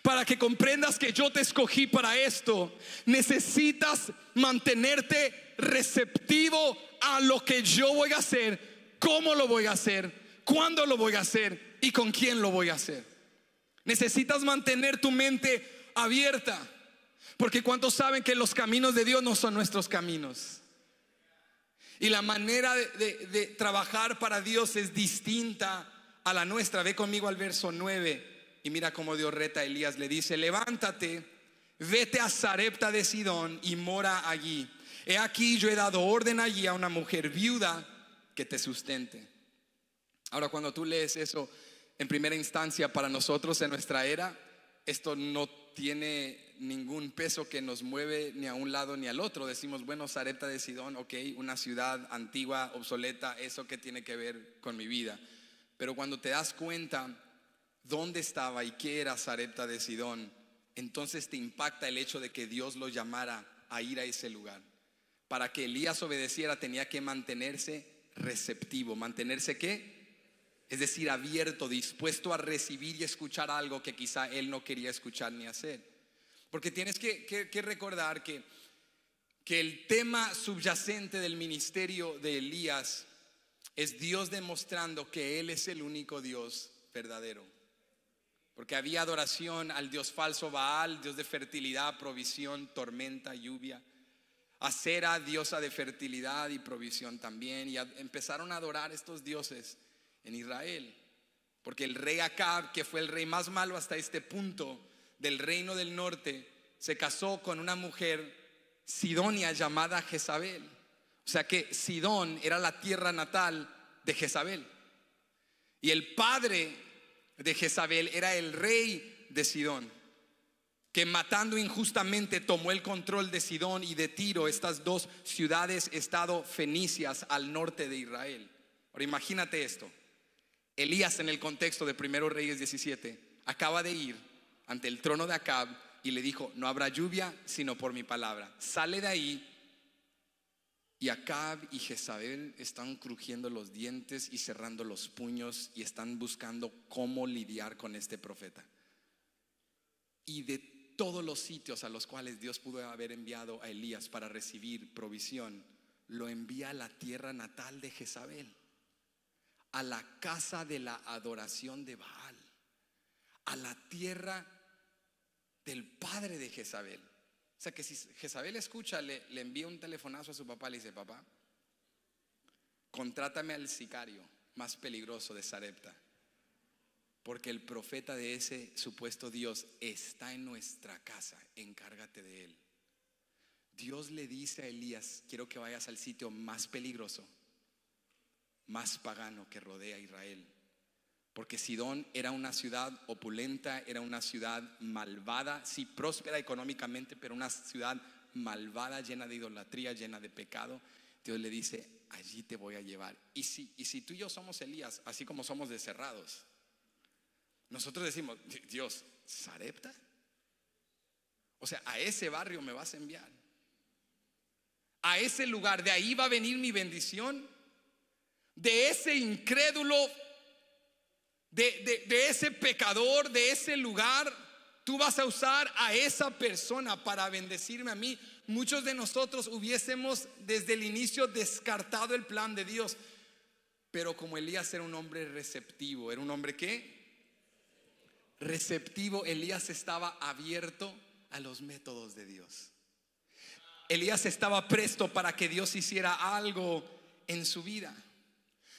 S1: para que comprendas que yo te escogí para esto, necesitas mantenerte receptivo a lo que yo voy a hacer, cómo lo voy a hacer, cuándo lo voy a hacer y con quién lo voy a hacer. Necesitas mantener tu mente abierta, porque ¿cuántos saben que los caminos de Dios no son nuestros caminos? Y la manera de trabajar para Dios es distinta a la nuestra. Ve conmigo al verso 9 y mira cómo Dios reta a Elías. Le dice: levántate, vete a Sarepta de Sidón y mora allí. He aquí, yo he dado orden allí a una mujer viuda que te sustente. Ahora, cuando tú lees eso en primera instancia, para nosotros en nuestra era, esto no tiene ningún peso que nos mueve ni a un lado ni al otro. Decimos, bueno, Sarepta de Sidón, ok, una ciudad antigua, obsoleta, ¿eso qué tiene que ver con mi vida? Pero cuando te das cuenta dónde estaba y qué era Sarepta de Sidón, entonces te impacta el hecho de que Dios lo llamara a ir a ese lugar. Para que Elías obedeciera tenía que mantenerse receptivo. ¿Mantenerse qué? Es decir, abierto, dispuesto a recibir y escuchar algo que quizá él no quería escuchar ni hacer. Porque tienes que recordar que el tema subyacente del ministerio de Elías es Dios demostrando que Él es el único Dios verdadero. Porque había adoración al Dios falso Baal, Dios de fertilidad, provisión, tormenta, lluvia. Acera, diosa de fertilidad y provisión también. Y empezaron a adorar estos dioses en Israel, porque el rey Acab, que fue el rey más malo hasta este punto del reino del norte, se casó con una mujer sidonia llamada Jezabel. O sea que Sidón era la tierra natal de Jezabel, y el padre de Jezabel era el rey de Sidón, que matando injustamente tomó el control de Sidón y de Tiro, estas dos ciudades estado fenicias al norte de Israel. Ahora imagínate esto. Elías, en el contexto de 1 Reyes 17, acaba de ir ante el trono de Acab y le dijo: no habrá lluvia sino por mi palabra. Sale de ahí y Acab y Jezabel están crujiendo los dientes y cerrando los puños y están buscando cómo lidiar con este profeta. Y de todos los sitios a los cuales Dios pudo haber enviado a Elías para recibir provisión, lo envía a la tierra natal de Jezabel, a la casa de la adoración de Baal, a la tierra del padre de Jezabel. O sea que si Jezabel escucha, le envía un telefonazo a su papá, le dice: papá, contrátame al sicario más peligroso de Sarepta, porque el profeta de ese supuesto Dios está en nuestra casa, encárgate de él. Dios le dice a Elías: quiero que vayas al sitio más peligroso, más pagano que rodea a Israel, porque Sidón era una ciudad opulenta, era una ciudad malvada, sí, próspera económicamente, pero una ciudad malvada, llena de idolatría, llena de pecado. Dios le dice: allí te voy a llevar. Y si tú y yo somos Elías, así como somos de cerrados, nosotros decimos: Dios, ¿Sarepta? O sea, a ese barrio me vas a enviar, a ese lugar, de ahí va a venir mi bendición. De ese incrédulo, de ese pecador, de ese lugar, tú vas a usar a esa persona para bendecirme a mí. Muchos de nosotros hubiésemos desde el inicio descartado el plan de Dios, pero como Elías era un hombre receptivo, ¿era un hombre qué? Receptivo. Elías estaba abierto a los métodos de Dios. Elías estaba presto para que Dios hiciera algo en su vida.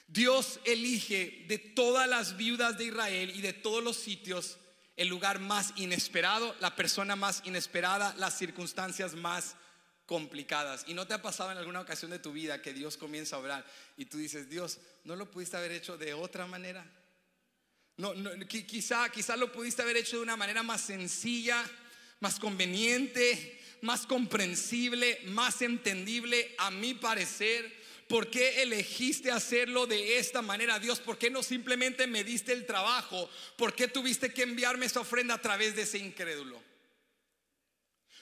S1: Dios elige de todas las viudas de Israel y de todos los sitios el lugar más inesperado, la persona más inesperada, las circunstancias más complicadas. ¿Y no te ha pasado en alguna ocasión de tu vida que Dios comienza a obrar y tú dices: Dios, ¿no lo pudiste haber hecho de otra manera? Quizá lo pudiste haber hecho de una manera más sencilla, más conveniente, más comprensible, más entendible, a mi parecer. ¿Por qué elegiste hacerlo de esta manera, Dios? ¿Por qué no simplemente me diste el trabajo? ¿Por qué tuviste que enviarme esa ofrenda a través de ese incrédulo?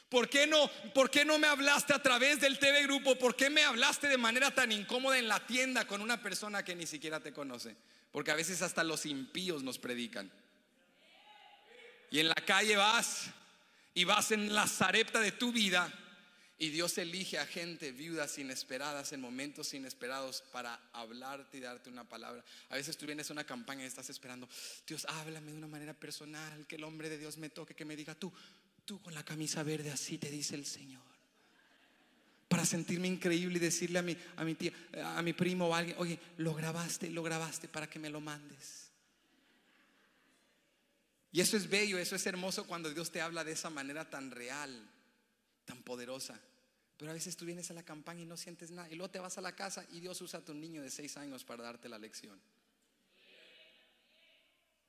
S1: ¿Por qué no me hablaste a través del TV Grupo? ¿Por qué me hablaste de manera tan incómoda en la tienda con una persona que ni siquiera te conoce? Porque a veces hasta los impíos nos predican. Y en la calle vas en la Sarepta de tu vida, y Dios elige a gente, viudas inesperadas, en momentos inesperados, para hablarte y darte una palabra. A veces tú vienes a una campaña y estás esperando: Dios, háblame de una manera personal, que el hombre de Dios me toque, que me diga: tú con la camisa verde, así te dice el Señor. Para sentirme increíble y decirle a mi tía, a mi primo o a alguien: oye, lo grabaste para que me lo mandes. Y eso es bello, eso es hermoso cuando Dios te habla de esa manera tan real, tan poderosa. Pero a veces tú vienes a la campaña y no sientes nada, y luego te vas a la casa y Dios usa a tu niño de 6 años para darte la lección.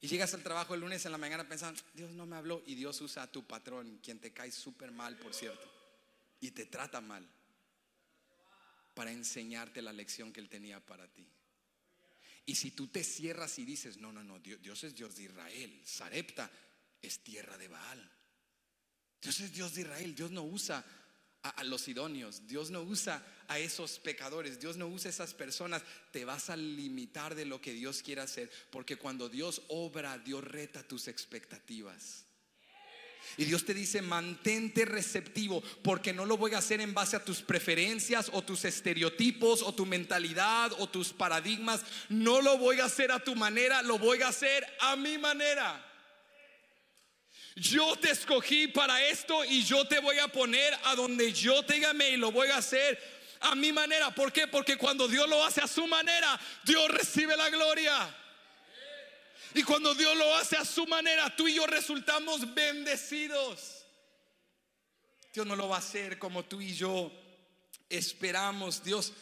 S1: Y llegas al trabajo el lunes en la mañana pensando, Dios no me habló. Y Dios usa a tu patrón, quien te cae súper mal, por cierto, y te trata mal, para enseñarte la lección que Él tenía para ti. Y si tú te cierras y dices, no, Dios es Dios de Israel, Sarepta es tierra de Baal. Dios es Dios de Israel. Dios no usa a los idóneos, Dios no usa a esos pecadores, Dios no usa a esas personas. Te vas a limitar de lo que Dios quiere hacer, porque cuando Dios obra, Dios reta tus expectativas. Y Dios te dice, mantente receptivo, porque no lo voy a hacer en base a tus preferencias o tus estereotipos o tu mentalidad o tus paradigmas. No lo voy a hacer a tu manera, lo voy a hacer a mi manera. Yo te escogí para esto y yo te voy a poner a donde yo te llamé, y lo voy a hacer a mi manera. ¿Por qué? Porque cuando Dios lo hace a su manera, Dios recibe la gloria. Y cuando Dios lo hace a su manera, tú y yo resultamos bendecidos. Dios no lo va a hacer como tú y yo esperamos. Dios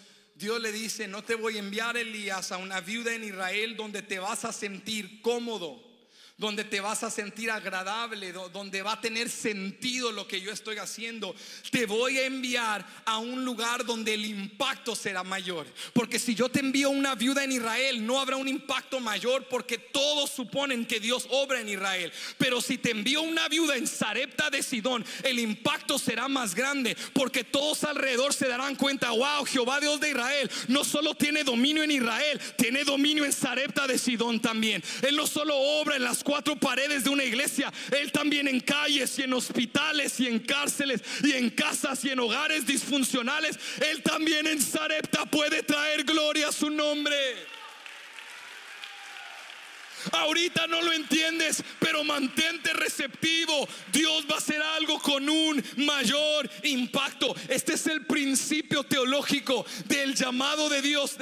S1: le dice, no te voy a enviar, Elías, a una viuda en Israel donde te vas a sentir cómodo, donde te vas a sentir agradable, donde va a tener sentido lo que yo estoy haciendo. Te voy a enviar a un lugar donde el impacto será mayor. Porque si yo te envío una viuda en Israel, no habrá un impacto mayor, porque todos suponen que Dios obra en Israel. Pero si te envío una viuda en Sarepta de Sidón, el impacto será más grande, porque todos alrededor se darán cuenta, wow, Jehová Dios de Israel no solo tiene dominio en Israel, tiene dominio en Sarepta de Sidón también. Él no solo obra en las cuatro paredes de una iglesia, Él también en calles y en hospitales y en cárceles y en casas y en hogares disfuncionales. Él también en Sarepta puede traer gloria a su nombre. Ahorita no lo entiendes, pero mantente receptivo. Dios va a hacer algo con un mayor impacto. Este es el principio teológico del llamado de Dios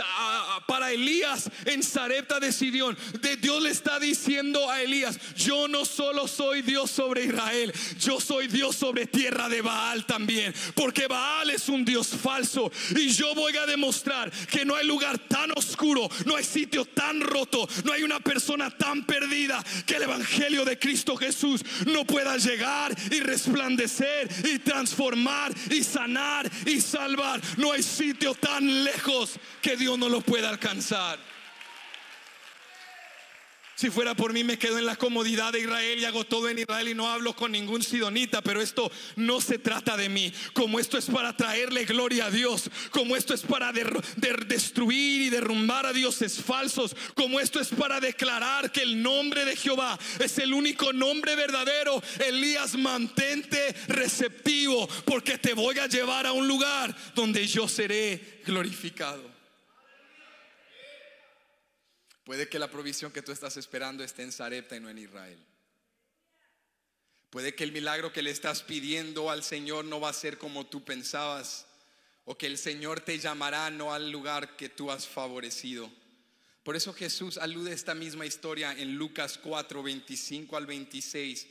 S1: para Elías en Sarepta de Sidón. Dios le está diciendo a Elías, yo no solo soy Dios sobre Israel, yo soy Dios sobre tierra de Baal también, porque Baal es un Dios falso. Y yo voy a demostrar que no hay lugar tan oscuro, no hay sitio tan roto, no hay una persona tan perdida que el evangelio de Cristo Jesús no pueda llegar y resplandecer y transformar y sanar y salvar. No hay sitio tan lejos que Dios no lo pueda alcanzar. Si fuera por mí, me quedo en la comodidad de Israel y hago todo en Israel y no hablo con ningún sidonita. Pero esto no se trata de mí. Como esto es para traerle gloria a Dios, como esto es para destruir y derrumbar a dioses falsos, como esto es para declarar que el nombre de Jehová es el único nombre verdadero. Elías, mantente receptivo, porque te voy a llevar a un lugar donde yo seré glorificado. Puede que la provisión que tú estás esperando esté en Sarepta y no en Israel. Puede que el milagro que le estás pidiendo al Señor no va a ser como tú pensabas, o que el Señor te llamará no al lugar que tú has favorecido. Por eso Jesús alude a esta misma historia en Lucas 4, 25 al 26,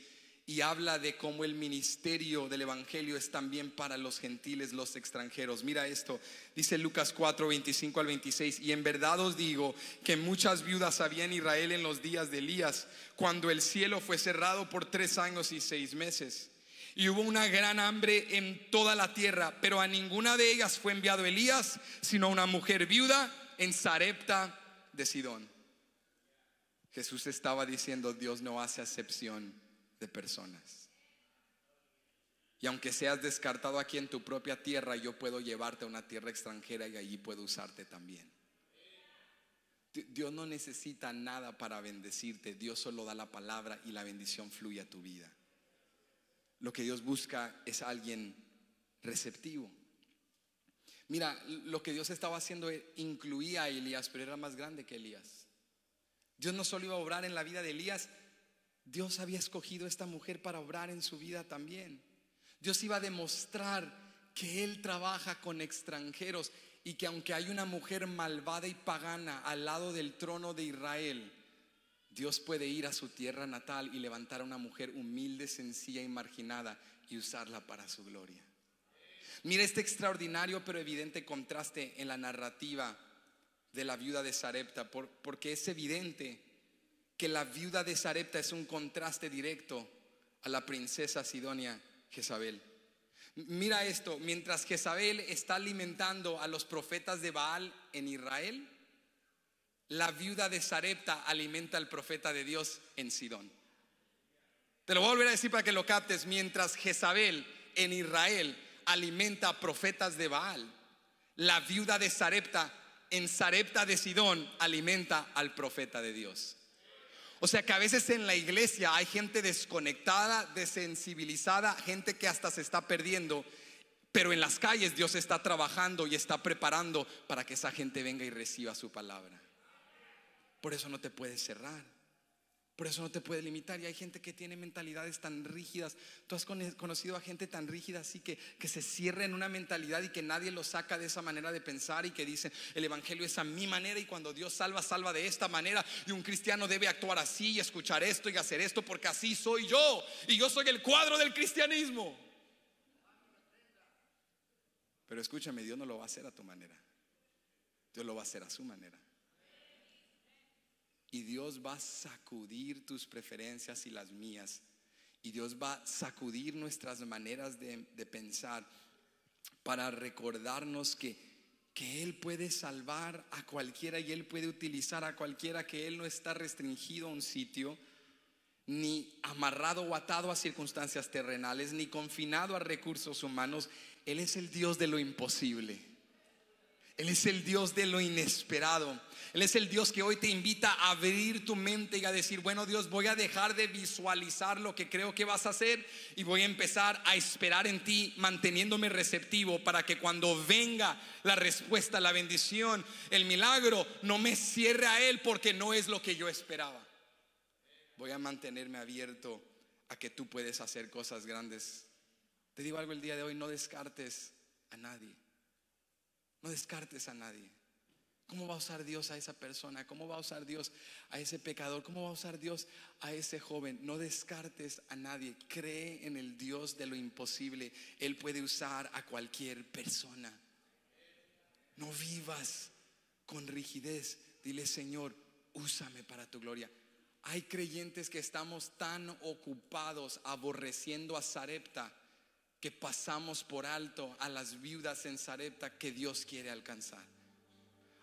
S1: y habla de cómo el ministerio del evangelio es también para los gentiles, los extranjeros. Mira esto, dice Lucas 4, 25 al 26: y en verdad os digo que muchas viudas había en Israel en los días de Elías, cuando el cielo fue cerrado por 3 años y 6 meses, y hubo una gran hambre en toda la tierra, pero a ninguna de ellas fue enviado Elías, sino a una mujer viuda en Sarepta de Sidón. Jesús estaba diciendo, Dios no hace acepción de personas. Y aunque seas descartado aquí en tu propia tierra, yo puedo llevarte a una tierra extranjera y allí puedo usarte también. Dios no necesita nada para bendecirte. Dios solo da la palabra y la bendición fluye a tu vida. Lo que Dios busca es alguien receptivo. Mira, lo que Dios estaba haciendo incluía a Elías, pero era más grande que Elías. Dios no solo iba a obrar en la vida de Elías, Dios había escogido a esta mujer para obrar en su vida también. Dios iba a demostrar que Él trabaja con extranjeros, y que aunque hay una mujer malvada y pagana al lado del trono de Israel, Dios puede ir a su tierra natal y levantar a una mujer humilde, sencilla y marginada y usarla para su gloria. Mira este extraordinario pero evidente contraste en la narrativa de la viuda de Sarepta, porque es evidente que la viuda de Sarepta es un contraste directo a la princesa sidonia Jezabel. Mira esto, mientras Jezabel está alimentando a los profetas de Baal en Israel, la viuda de Sarepta alimenta al profeta de Dios en Sidón. Te lo voy a volver a decir para que lo captes. Mientras Jezabel en Israel alimenta a profetas de Baal, la viuda de Sarepta en Sarepta de Sidón alimenta al profeta de Dios. O sea que a veces en la iglesia hay gente desconectada, desensibilizada, gente que hasta se está perdiendo, pero en las calles Dios está trabajando y está preparando para que esa gente venga y reciba su palabra. Por eso no te puedes cerrar, por eso no te puedes limitar. Y hay gente que tiene mentalidades tan rígidas. Tú has conocido a gente tan rígida así que se cierra en una mentalidad y que nadie lo saca de esa manera de pensar, y que dice: el evangelio es a mi manera, y cuando Dios salva, salva de esta manera, y un cristiano debe actuar así y escuchar esto y hacer esto porque así soy yo, y yo soy el cuadro del cristianismo. Pero escúchame, Dios no lo va a hacer a tu manera, Dios lo va a hacer a su manera. Y Dios va a sacudir tus preferencias y las mías, y Dios va a sacudir nuestras maneras de pensar para recordarnos que Él puede salvar a cualquiera y Él puede utilizar a cualquiera, que Él no está restringido a un sitio, ni amarrado o atado a circunstancias terrenales, ni confinado a recursos humanos. Él es el Dios de lo imposible. Él es el Dios de lo inesperado. Él es el Dios que hoy te invita a abrir tu mente y a decir: bueno, Dios, voy a dejar de visualizar lo que creo que vas a hacer y voy a empezar a esperar en ti, manteniéndome receptivo, para que cuando venga la respuesta, la bendición, el milagro, no me cierre a Él porque no es lo que yo esperaba. Voy a mantenerme abierto a que tú puedes hacer cosas grandes. Te digo algo el día de hoy: no descartes a nadie. No descartes a nadie. ¿Cómo va a usar Dios a esa persona? ¿Cómo va a usar Dios a ese pecador? ¿Cómo va a usar Dios a ese joven? No descartes a nadie. Cree en el Dios de lo imposible. Él puede usar a cualquier persona. No vivas con rigidez. Dile: Señor, úsame para tu gloria. Hay creyentes que estamos tan ocupados aborreciendo a Sarepta que pasamos por alto a las viudas en Sarepta que Dios quiere alcanzar.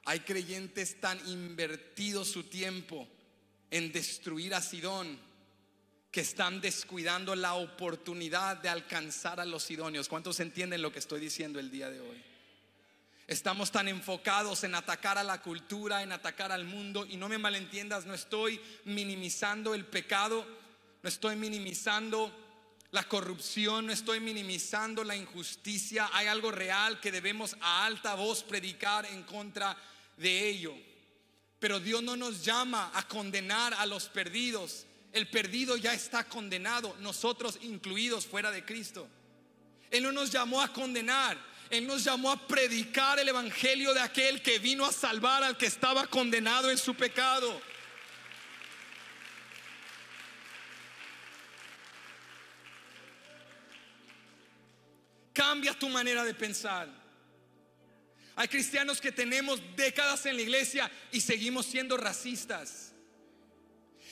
S1: Hay creyentes tan invertidos su tiempo en destruir a Sidón que están descuidando la oportunidad de alcanzar a los sidonios. ¿Cuántos entienden lo que estoy diciendo el día de hoy? Estamos tan enfocados en atacar a la cultura, en atacar al mundo. Y no me malentiendas, no estoy minimizando el pecado, no estoy minimizando la corrupción, no estoy minimizando la injusticia. Hay algo real que debemos a alta voz predicar en contra de ello. Pero Dios no nos llama a condenar a los perdidos. El perdido ya está condenado, nosotros incluidos fuera de Cristo. Él no nos llamó a condenar, Él nos llamó a predicar el evangelio de aquel que vino a salvar al que estaba condenado en su pecado. Cambia tu manera de pensar. Hay cristianos que tenemos décadas en la iglesia y seguimos siendo racistas,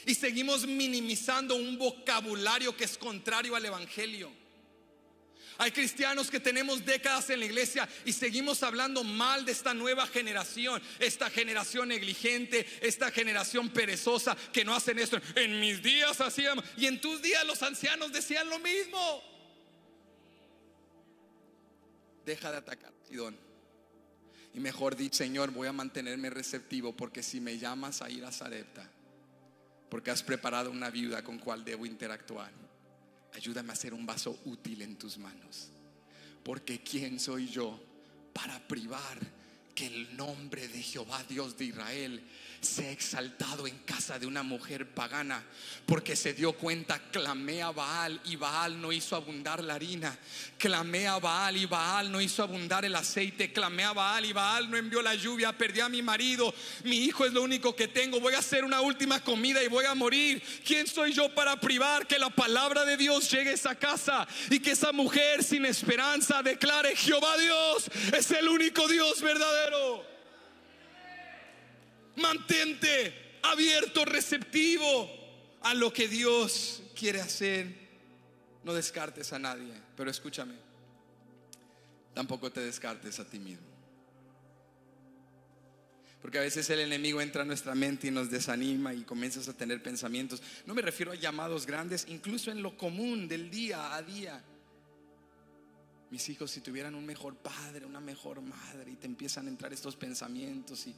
S1: y seguimos minimizando un vocabulario que es contrario al evangelio. Hay cristianos que tenemos décadas en la iglesia y seguimos hablando mal de esta nueva generación, esta generación negligente, esta generación perezosa que no hacen esto. En mis días hacíamos, y en tus días los ancianos decían lo mismo. Deja de atacar a Sidón y mejor di: Señor, voy a mantenerme receptivo, porque si me llamas a ir a Sarepta, porque has preparado una viuda con cual debo interactuar, ayúdame a ser un vaso útil en tus manos. Porque ¿quién soy yo para privar que el nombre de Jehová Dios de Israel sea exaltado en casa de una mujer pagana? Porque se dio cuenta: clamé a Baal y Baal no hizo abundar la harina. Clamé a Baal y Baal no hizo abundar el aceite. Clamé a Baal y Baal no envió la lluvia. Perdí a mi marido, mi hijo es lo único que tengo. Voy a hacer una última comida y voy a morir. ¿Quién soy yo para privar que la palabra de Dios llegue a esa casa y que esa mujer sin esperanza declare: Jehová Dios es el único Dios verdadero? Mantente abierto, receptivo a lo que Dios quiere hacer. No descartes a nadie, pero escúchame, tampoco te descartes a ti mismo. Porque a veces el enemigo entra a nuestra mente y nos desanima y comienzas a tener pensamientos. No me refiero a llamados grandes, incluso en lo común del día a día. Mis hijos, si tuvieran un mejor padre, una mejor madre, y te empiezan a entrar estos pensamientos, y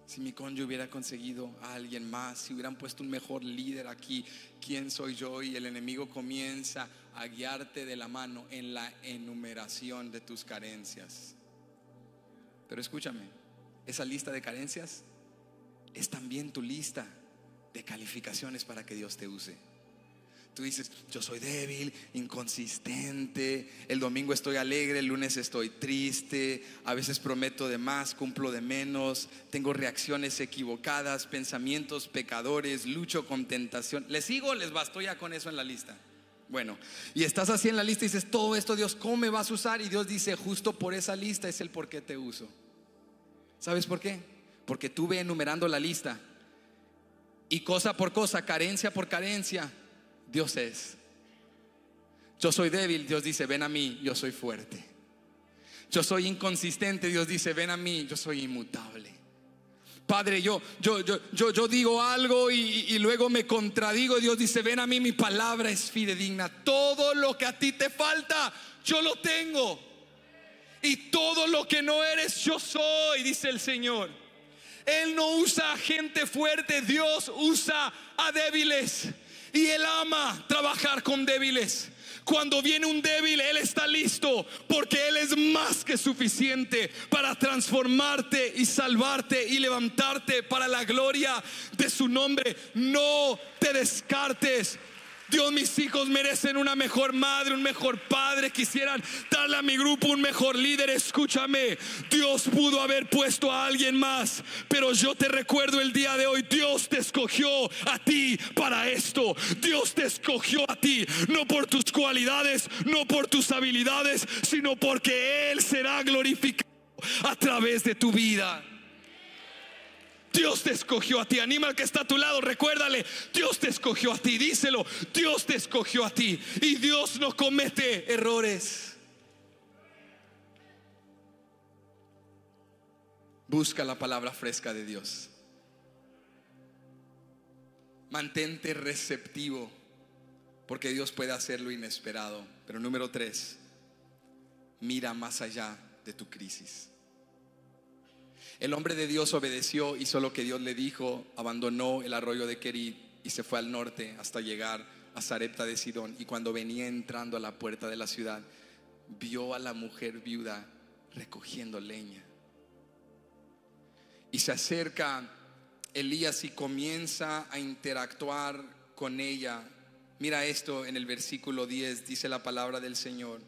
S1: si mi cónyuge hubiera conseguido a alguien más, si hubieran puesto un mejor líder aquí, ¿quién soy yo? Y el enemigo comienza a guiarte de la mano en la enumeración de tus carencias. Pero escúchame, esa lista de carencias es también tu lista de calificaciones para que Dios te use. Tú dices, yo soy débil, inconsistente, el domingo estoy alegre, el lunes estoy triste, a veces prometo de más, cumplo de menos, tengo reacciones equivocadas, pensamientos pecadores, lucho con tentación. ¿Les sigo o les bastó ya con eso en la lista? Bueno, y estás así en la lista y dices, todo esto, Dios, ¿cómo me vas a usar? Y Dios dice, justo por esa lista es el por qué te uso. ¿Sabes por qué? Porque tú ve enumerando la lista y cosa por cosa, carencia por carencia, Dios es. Yo soy débil, Dios dice, ven a mí, yo soy fuerte. Yo soy inconsistente, Dios dice, ven a mí, yo soy inmutable. Padre, yo digo algo y luego me contradigo. Dios dice, ven a mí, mi palabra es fidedigna. Todo lo que a ti te falta, yo lo tengo. Y todo lo que no eres, yo soy, dice el Señor. Él no usa a gente fuerte, Dios usa a débiles. Y Él ama trabajar con débiles. Cuando viene un débil, Él está listo, porque Él es más que suficiente para transformarte y salvarte y levantarte para la gloria de su nombre. No te descartes. Dios, mis hijos merecen una mejor madre, un mejor padre. Quisieran darle a mi grupo un mejor líder. Escúchame, Dios pudo haber puesto a alguien más, pero yo te recuerdo el día de hoy, Dios te escogió a ti para esto. Dios te escogió a ti, no por tus cualidades, no por tus habilidades, sino porque Él será glorificado a través de tu vida. Dios te escogió a ti. Anima al que está a tu lado, recuérdale, Dios te escogió a ti. Díselo, Dios te escogió a ti. Y Dios no comete errores. Busca la palabra fresca de Dios. Mantente receptivo, porque Dios puede hacer lo inesperado. Pero número 3, mira más allá de tu crisis. El hombre de Dios obedeció, hizo lo que Dios le dijo, abandonó el arroyo de Querit y se fue al norte hasta llegar a Sarepta de Sidón. Y cuando venía entrando a la puerta de la ciudad, vio a la mujer viuda recogiendo leña. Y se acerca Elías y comienza a interactuar con ella. Mira esto en el versículo 10, dice la palabra del Señor.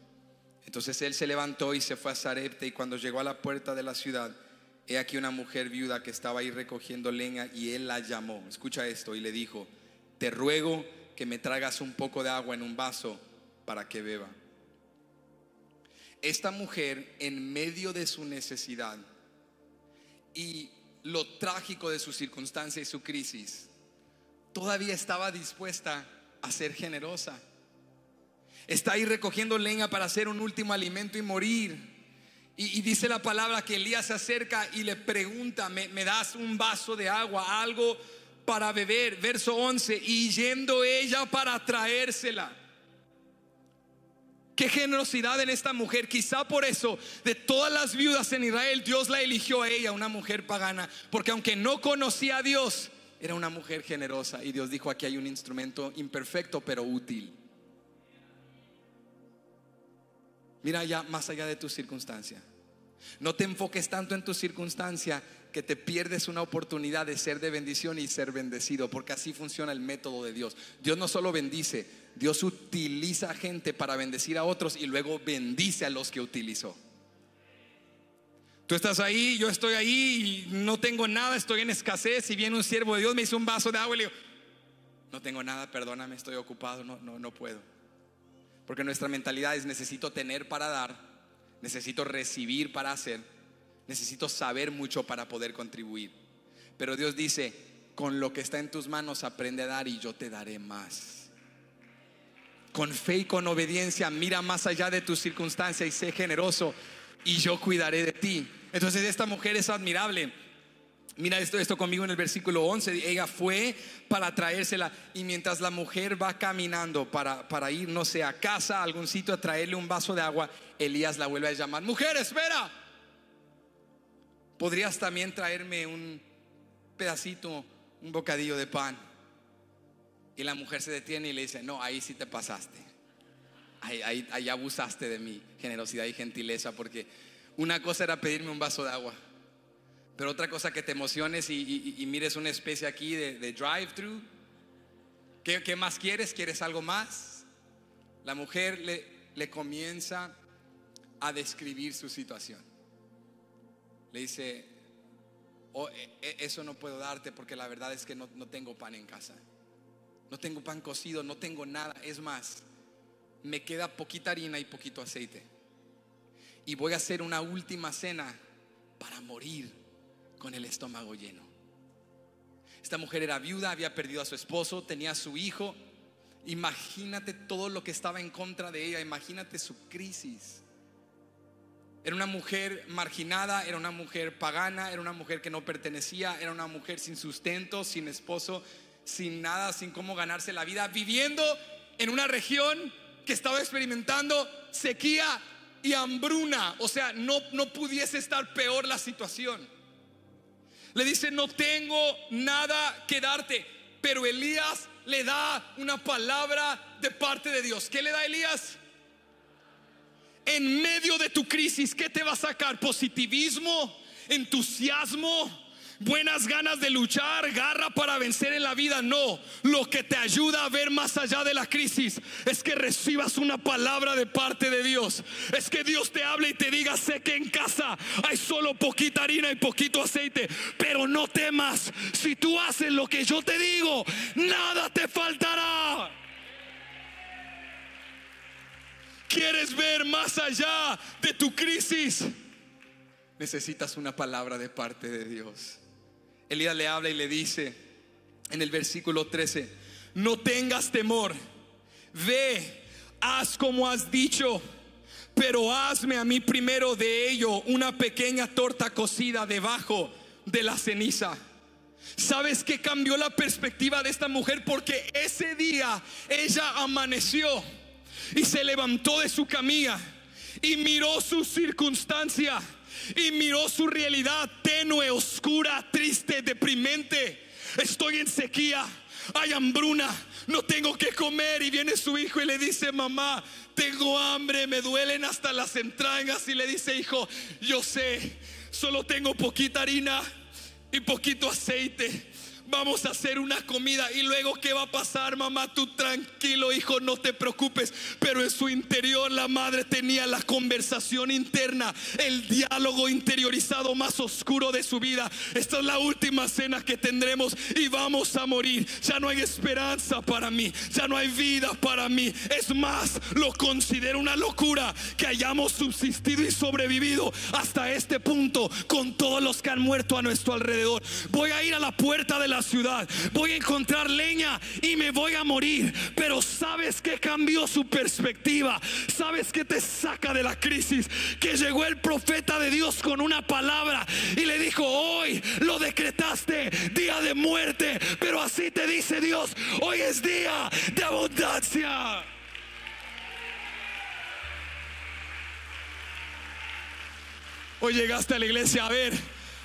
S1: Entonces él se levantó y se fue a Sarepta, y cuando llegó a la puerta de la ciudad, he aquí una mujer viuda que estaba ahí recogiendo leña, y él la llamó. Escucha esto, y le dijo, te ruego que me traigas un poco de agua en un vaso para que beba. Esta mujer, en medio de su necesidad y lo trágico de su circunstancia y su crisis, todavía estaba dispuesta a ser generosa. Está ahí recogiendo leña para hacer un último alimento y morir. Y dice la palabra que Elías se acerca y le pregunta, ¿me das un vaso de agua, algo para beber? Verso 11, y yendo ella para traérsela. Qué generosidad en esta mujer. Quizá por eso, de todas las viudas en Israel, Dios la eligió a ella, una mujer pagana, porque aunque no conocía a Dios, era una mujer generosa. Y Dios dijo, aquí hay un instrumento imperfecto pero útil. Mira ya más allá de tu circunstancia. No te enfoques tanto en tu circunstancia que te pierdes una oportunidad de ser de bendición y ser bendecido, porque así funciona el método de Dios. Dios no solo bendice, Dios utiliza a gente para bendecir a otros y luego bendice a los que utilizó. Tú estás ahí, yo estoy ahí y no tengo nada, estoy en escasez, y viene un siervo de Dios, me hizo un vaso de agua y le digo, no tengo nada, perdóname, estoy ocupado, no puedo. Porque nuestra mentalidad es, necesito tener para dar, necesito recibir para hacer, necesito saber mucho para poder contribuir. Pero Dios dice: con lo que está en tus manos aprende a dar y yo te daré más. Con fe y con obediencia mira más allá de tus circunstancias y sé generoso y yo cuidaré de ti. Entonces esta mujer es admirable. Mira esto conmigo en el versículo 11. Ella fue para traérsela, y mientras la mujer va caminando para ir, no sé, a casa, a algún sitio, a traerle un vaso de agua, Elías la vuelve a llamar: mujer, espera, ¿podrías también traerme un pedacito, un bocadillo de pan? Y la mujer se detiene y le dice: no, ahí sí te pasaste, ahí abusaste de mi generosidad y gentileza, porque una cosa era pedirme un vaso de agua, pero otra cosa que te emociones y mires una especie aquí de drive-thru. ¿Qué más quieres? ¿Quieres algo más? La mujer le comienza a describir su situación. Le dice: oh, eso no puedo darte porque la verdad es que no tengo pan en casa. No tengo pan cocido, no tengo nada. Es más, me queda poquita harina y poquito aceite. Y voy a hacer una última cena para morir con el estómago lleno. Esta mujer era viuda, había perdido a su esposo, tenía a su hijo. Imagínate todo lo que estaba en contra de ella. Imagínate su crisis. Era una mujer marginada, era una mujer pagana, era una mujer que no pertenecía, era una mujer sin sustento, sin esposo, sin nada, sin cómo ganarse la vida, viviendo en una región que estaba experimentando sequía y hambruna. O sea, no pudiese estar peor la situación. Le dice: no tengo nada que darte. Pero Elías le da una palabra de parte de Dios. ¿Qué le da Elías? En medio de tu crisis, ¿qué te va a sacar? ¿Positivismo? ¿Entusiasmo? ¿Buenas ganas de luchar? ¿Garra para vencer en la vida? No. Lo que te ayuda a ver más allá de la crisis es que recibas una palabra de parte de Dios. Es que Dios te hable y te diga: sé que en casa hay solo poquita harina y poquito aceite, pero no temas. Si tú haces lo que yo te digo, nada te faltará. ¿Quieres ver más allá de tu crisis? Necesitas una palabra de parte de Dios. Elías le habla y le dice en el versículo 13: no tengas temor, ve, haz como has dicho, pero hazme a mí primero de ello una pequeña torta cocida debajo de la ceniza. ¿Sabes qué cambió la perspectiva de esta mujer? Porque ese día ella amaneció y se levantó de su camilla y miró su circunstancia y miró su realidad tenue, oscura, triste, deprimente. Estoy en sequía, hay hambruna, no tengo que comer. Y viene su hijo y le dice: mamá, tengo hambre, me duelen hasta las entrañas. Y le dice: hijo, yo sé, solo tengo poquita harina y poquito aceite. Vamos a hacer una comida. Y luego, ¿qué va a pasar, mamá? Tú tranquilo, hijo, no te preocupes. Pero en su interior la madre tenía la conversación interna, el diálogo interiorizado más oscuro de su vida. Esta es la última cena que tendremos y vamos a morir. Ya no hay esperanza para mí, ya no hay vida para mí. Es más, lo considero una locura que hayamos subsistido y sobrevivido hasta este punto con todos los que han muerto a nuestro alrededor. Voy a ir a la puerta de la ciudad, voy a encontrar leña y me voy a morir. Pero ¿sabes qué cambió su perspectiva? ¿Sabes qué te saca de la crisis? Que llegó el profeta de Dios con una palabra y le dijo: hoy lo decretaste día de muerte, pero así te dice Dios: hoy es día de abundancia. Hoy llegaste a la iglesia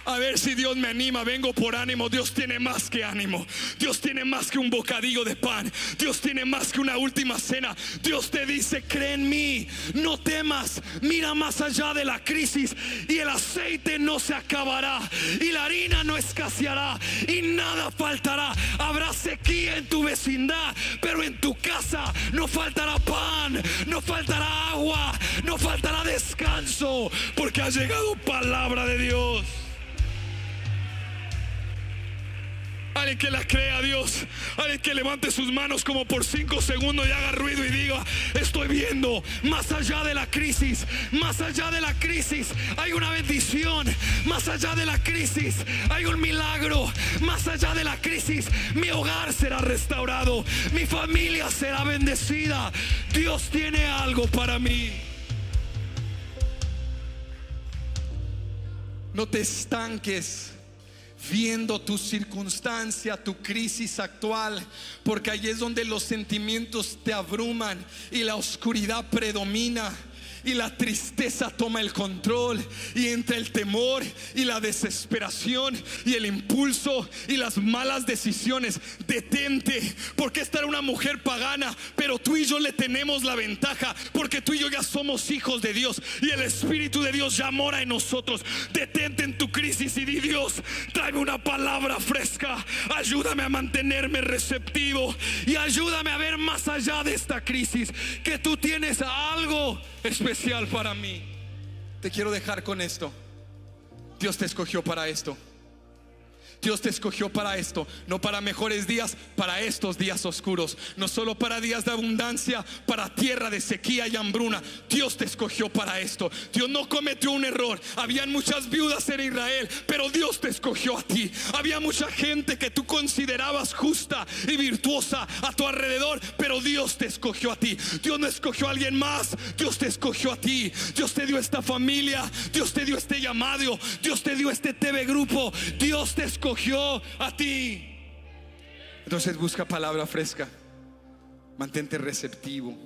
S1: a ver si Dios me anima. Vengo por ánimo. Dios tiene más que ánimo. Dios tiene más que un bocadillo de pan. Dios tiene más que una última cena. Dios te dice: cree en mí, no temas, mira más allá de la crisis. Y el aceite no se acabará, y la harina no escaseará, y nada faltará. Habrá sequía en tu vecindad, pero en tu casa no faltará pan, no faltará agua, no faltará descanso, porque ha llegado palabra de Dios.
S2: Alguien que la crea a Dios. Alguien que levante sus manos como por 5 segundos y haga ruido y diga: estoy viendo más allá de la crisis. Más allá de la crisis hay una bendición. Más allá de la crisis hay un milagro. Más allá de la crisis mi hogar será restaurado. Mi familia será bendecida. Dios tiene algo para mí.
S1: No te estanques viendo tu circunstancia, tu crisis actual, porque ahí es donde los sentimientos te abruman y la oscuridad predomina. Y la tristeza toma el control, y entre el temor y la desesperación y el impulso y las malas decisiones, detente, porque esta era una mujer pagana, pero tú y yo le tenemos la ventaja, porque tú y yo ya somos hijos de Dios y el Espíritu de Dios ya mora en nosotros. Detente en tu crisis y di: Dios, tráeme una palabra fresca, ayúdame a mantenerme receptivo y ayúdame a ver más allá de esta crisis, que tú tienes algo especial para mí. Te quiero dejar con esto. Dios te escogió para esto. Dios te escogió para esto, no para mejores días, para estos días oscuros. No solo para días de abundancia, para tierra de sequía y hambruna. Dios te escogió para esto. Dios no cometió un error. Habían muchas viudas en Israel, pero Dios te escogió a ti. Había mucha gente que tú considerabas justa y virtuosa a tu alrededor, pero Dios te escogió a ti. Dios no escogió a alguien más, Dios te escogió a ti. Dios te dio esta familia, Dios te dio este llamado, Dios te dio este TV grupo. Dios te escogió a ti. Entonces busca palabra fresca, mantente receptivo,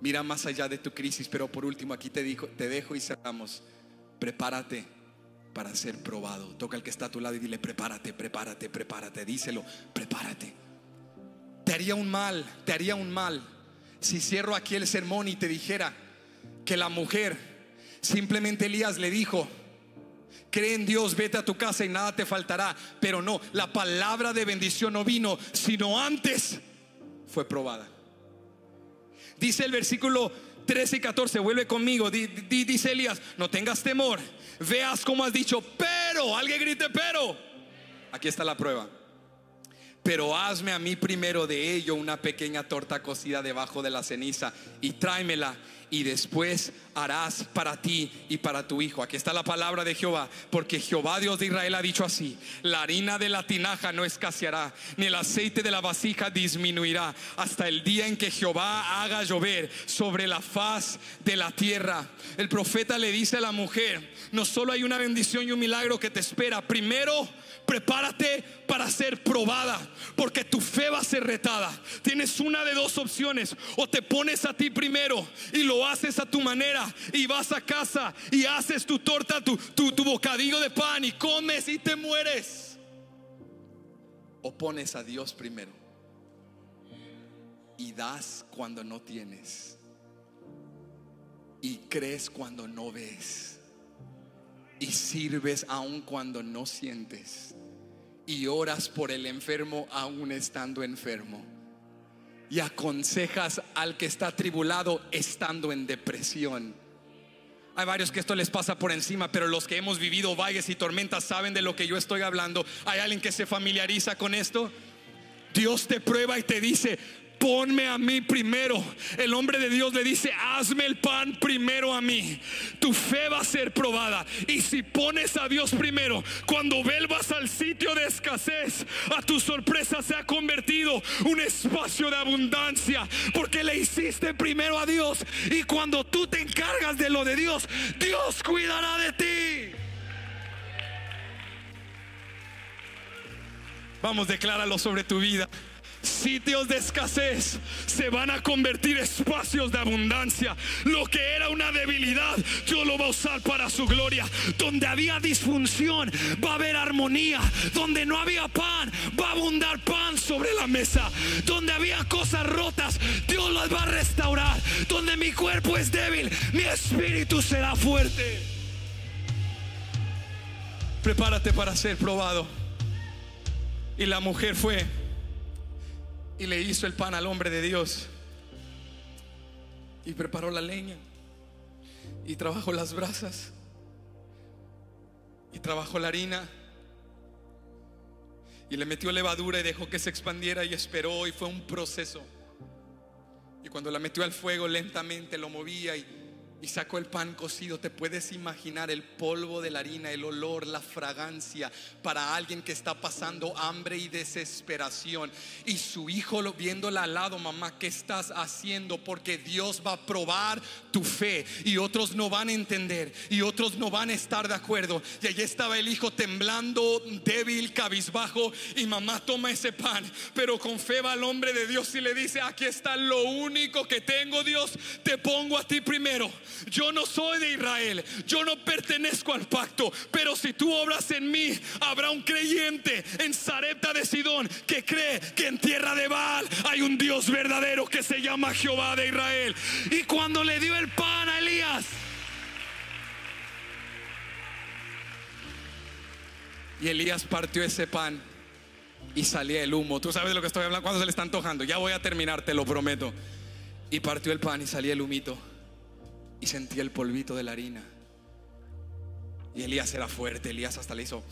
S1: mira más allá de tu crisis. Pero por último aquí te dejo y cerramos: prepárate para ser probado. Toca al que está a tu lado y dile: prepárate, prepárate, prepárate. Díselo: prepárate. Te haría un mal si cierro aquí el sermón y te dijera que la mujer, simplemente Elías le dijo: cree en Dios, vete a tu casa y nada te faltará. Pero no, la palabra de bendición no vino, sino antes fue probada. Dice el versículo 13 y 14, vuelve conmigo. Dice Elías: no tengas temor, veas como has dicho, pero, alguien grite pero. Aquí está la prueba: pero hazme a mí primero de ello una pequeña torta cocida debajo de la ceniza y tráemela, y después harás para ti y para tu hijo. Aquí está la palabra de Jehová, porque Jehová Dios de Israel ha dicho así: la harina de la tinaja no escaseará, ni el aceite de la vasija disminuirá, hasta el día en que Jehová haga llover sobre la faz de la tierra. El profeta le dice a la mujer: no solo hay una bendición y un milagro que te espera, primero prepárate para ser probada, porque tu fe va a ser retada. Tienes una de dos opciones: o te pones a ti primero y lo haces a tu manera y vas a casa y haces tu torta, tu bocadillo de pan y comes y te mueres, o pones a Dios primero y das cuando no tienes y crees cuando no ves y sirves aun cuando no sientes y oras por el enfermo aún estando enfermo y aconsejas al que está atribulado estando en depresión. Hay varios que esto les pasa por encima, pero los que hemos vivido valles y tormentas saben de lo que yo estoy hablando. ¿Hay alguien que se familiariza con esto? Dios te prueba y te dice: ponme a mí primero. El hombre de Dios le dice: hazme el pan primero a mí. Tu fe va a ser probada, y si pones a Dios primero, cuando vuelvas al sitio de escasez, a tu sorpresa se ha convertido un espacio de abundancia, porque le hiciste primero a Dios. Y cuando tú te encargas de lo de Dios, Dios cuidará de ti. Vamos, decláralo sobre tu vida. Sitios de escasez se van a convertir en espacios de abundancia. Lo que era una debilidad, Dios lo va a usar para su gloria. Donde había disfunción, va a haber armonía. Donde no había pan, va a abundar pan sobre la mesa. Donde había cosas rotas, Dios las va a restaurar. Donde mi cuerpo es débil, mi espíritu será fuerte. Prepárate para ser probado. Y la mujer fue y le hizo el pan al hombre de Dios, y preparó la leña, y trabajó las brasas, y trabajó la harina, Y le metió levadura y dejó que se expandiera y esperó, y fue un proceso. Y cuando la metió al fuego lentamente lo movía y sacó el pan cocido. Te puedes imaginar el polvo de la harina, el olor, la fragancia para alguien que está pasando hambre y desesperación. Y su hijo viéndola al lado: mamá, ¿qué estás haciendo? Porque Dios va a probar tu fe, y otros no van a entender, y otros no van a estar de acuerdo. Y allí estaba el hijo temblando, débil, cabizbajo, y mamá toma ese pan, pero con fe va al hombre de Dios y le dice: aquí está lo único que tengo, Dios, te pongo a ti primero. Yo no soy de Israel, yo no pertenezco al pacto, pero si tú obras en mí, habrá un creyente en Sarepta de Sidón que cree que en tierra de Baal hay un Dios verdadero que se llama Jehová de Israel. Y cuando le dio el pan a Elías, y Elías partió ese pan y salía el humo. Tú sabes de lo que estoy hablando, cuando se le está antojando. Ya voy a terminar, te lo prometo. Y partió el pan y salía el humito, y sentía el polvito de la harina. Y Elías era fuerte. Elías hasta le hizo,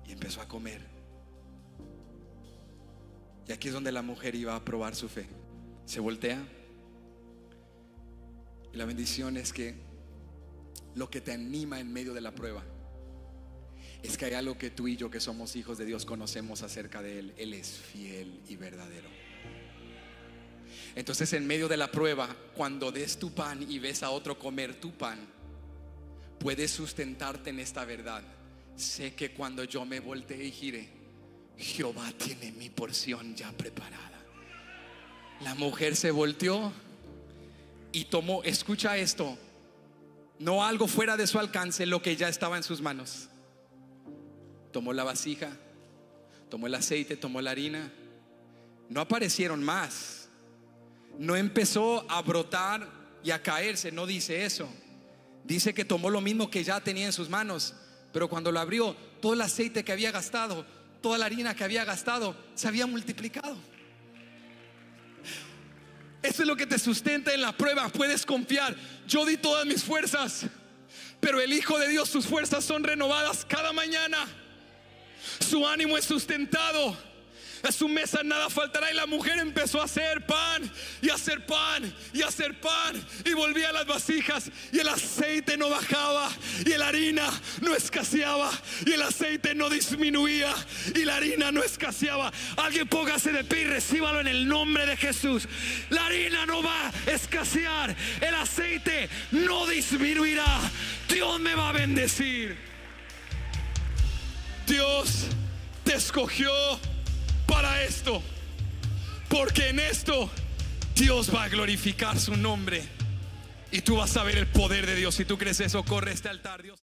S1: y empezó a comer. Y aquí es donde la mujer iba a probar su fe. Se voltea, y la bendición es que lo que te anima en medio de la prueba es que hay algo que tú y yo, que somos hijos de Dios, conocemos acerca de Él. Él es fiel y verdadero. Entonces, en medio de la prueba, cuando des tu pan y ves a otro comer tu pan, puedes sustentarte en esta verdad: sé que cuando yo me voltee y gire, Jehová tiene mi porción ya preparada. La mujer se volteó y tomó, escucha esto, no algo fuera de su alcance, lo que ya estaba en sus manos. Tomó la vasija, tomó el aceite, tomó la harina. No aparecieron más. No empezó a brotar y a caerse, no dice eso. Dice que tomó lo mismo que ya tenía en sus manos, pero cuando lo abrió, todo el aceite que había gastado, toda la harina que había gastado, se había multiplicado. Eso es lo que te sustenta en la prueba. Puedes confiar: yo di todas mis fuerzas, pero el Hijo de Dios, sus fuerzas son renovadas cada mañana. Su ánimo es sustentado. A su mesa nada faltará. Y la mujer empezó a hacer pan y a hacer pan y a hacer pan, y volvía a las vasijas, y el aceite no bajaba, y la harina no escaseaba, y el aceite no disminuía, y la harina no escaseaba. Alguien póngase de pie y recíbalo en el nombre de Jesús. La harina no va a escasear, el aceite no disminuirá. Dios me va a bendecir. Dios te escogió para esto, porque en esto Dios va a glorificar su nombre, y tú vas a ver el poder de Dios. Si tú crees eso, corre a este altar. Dios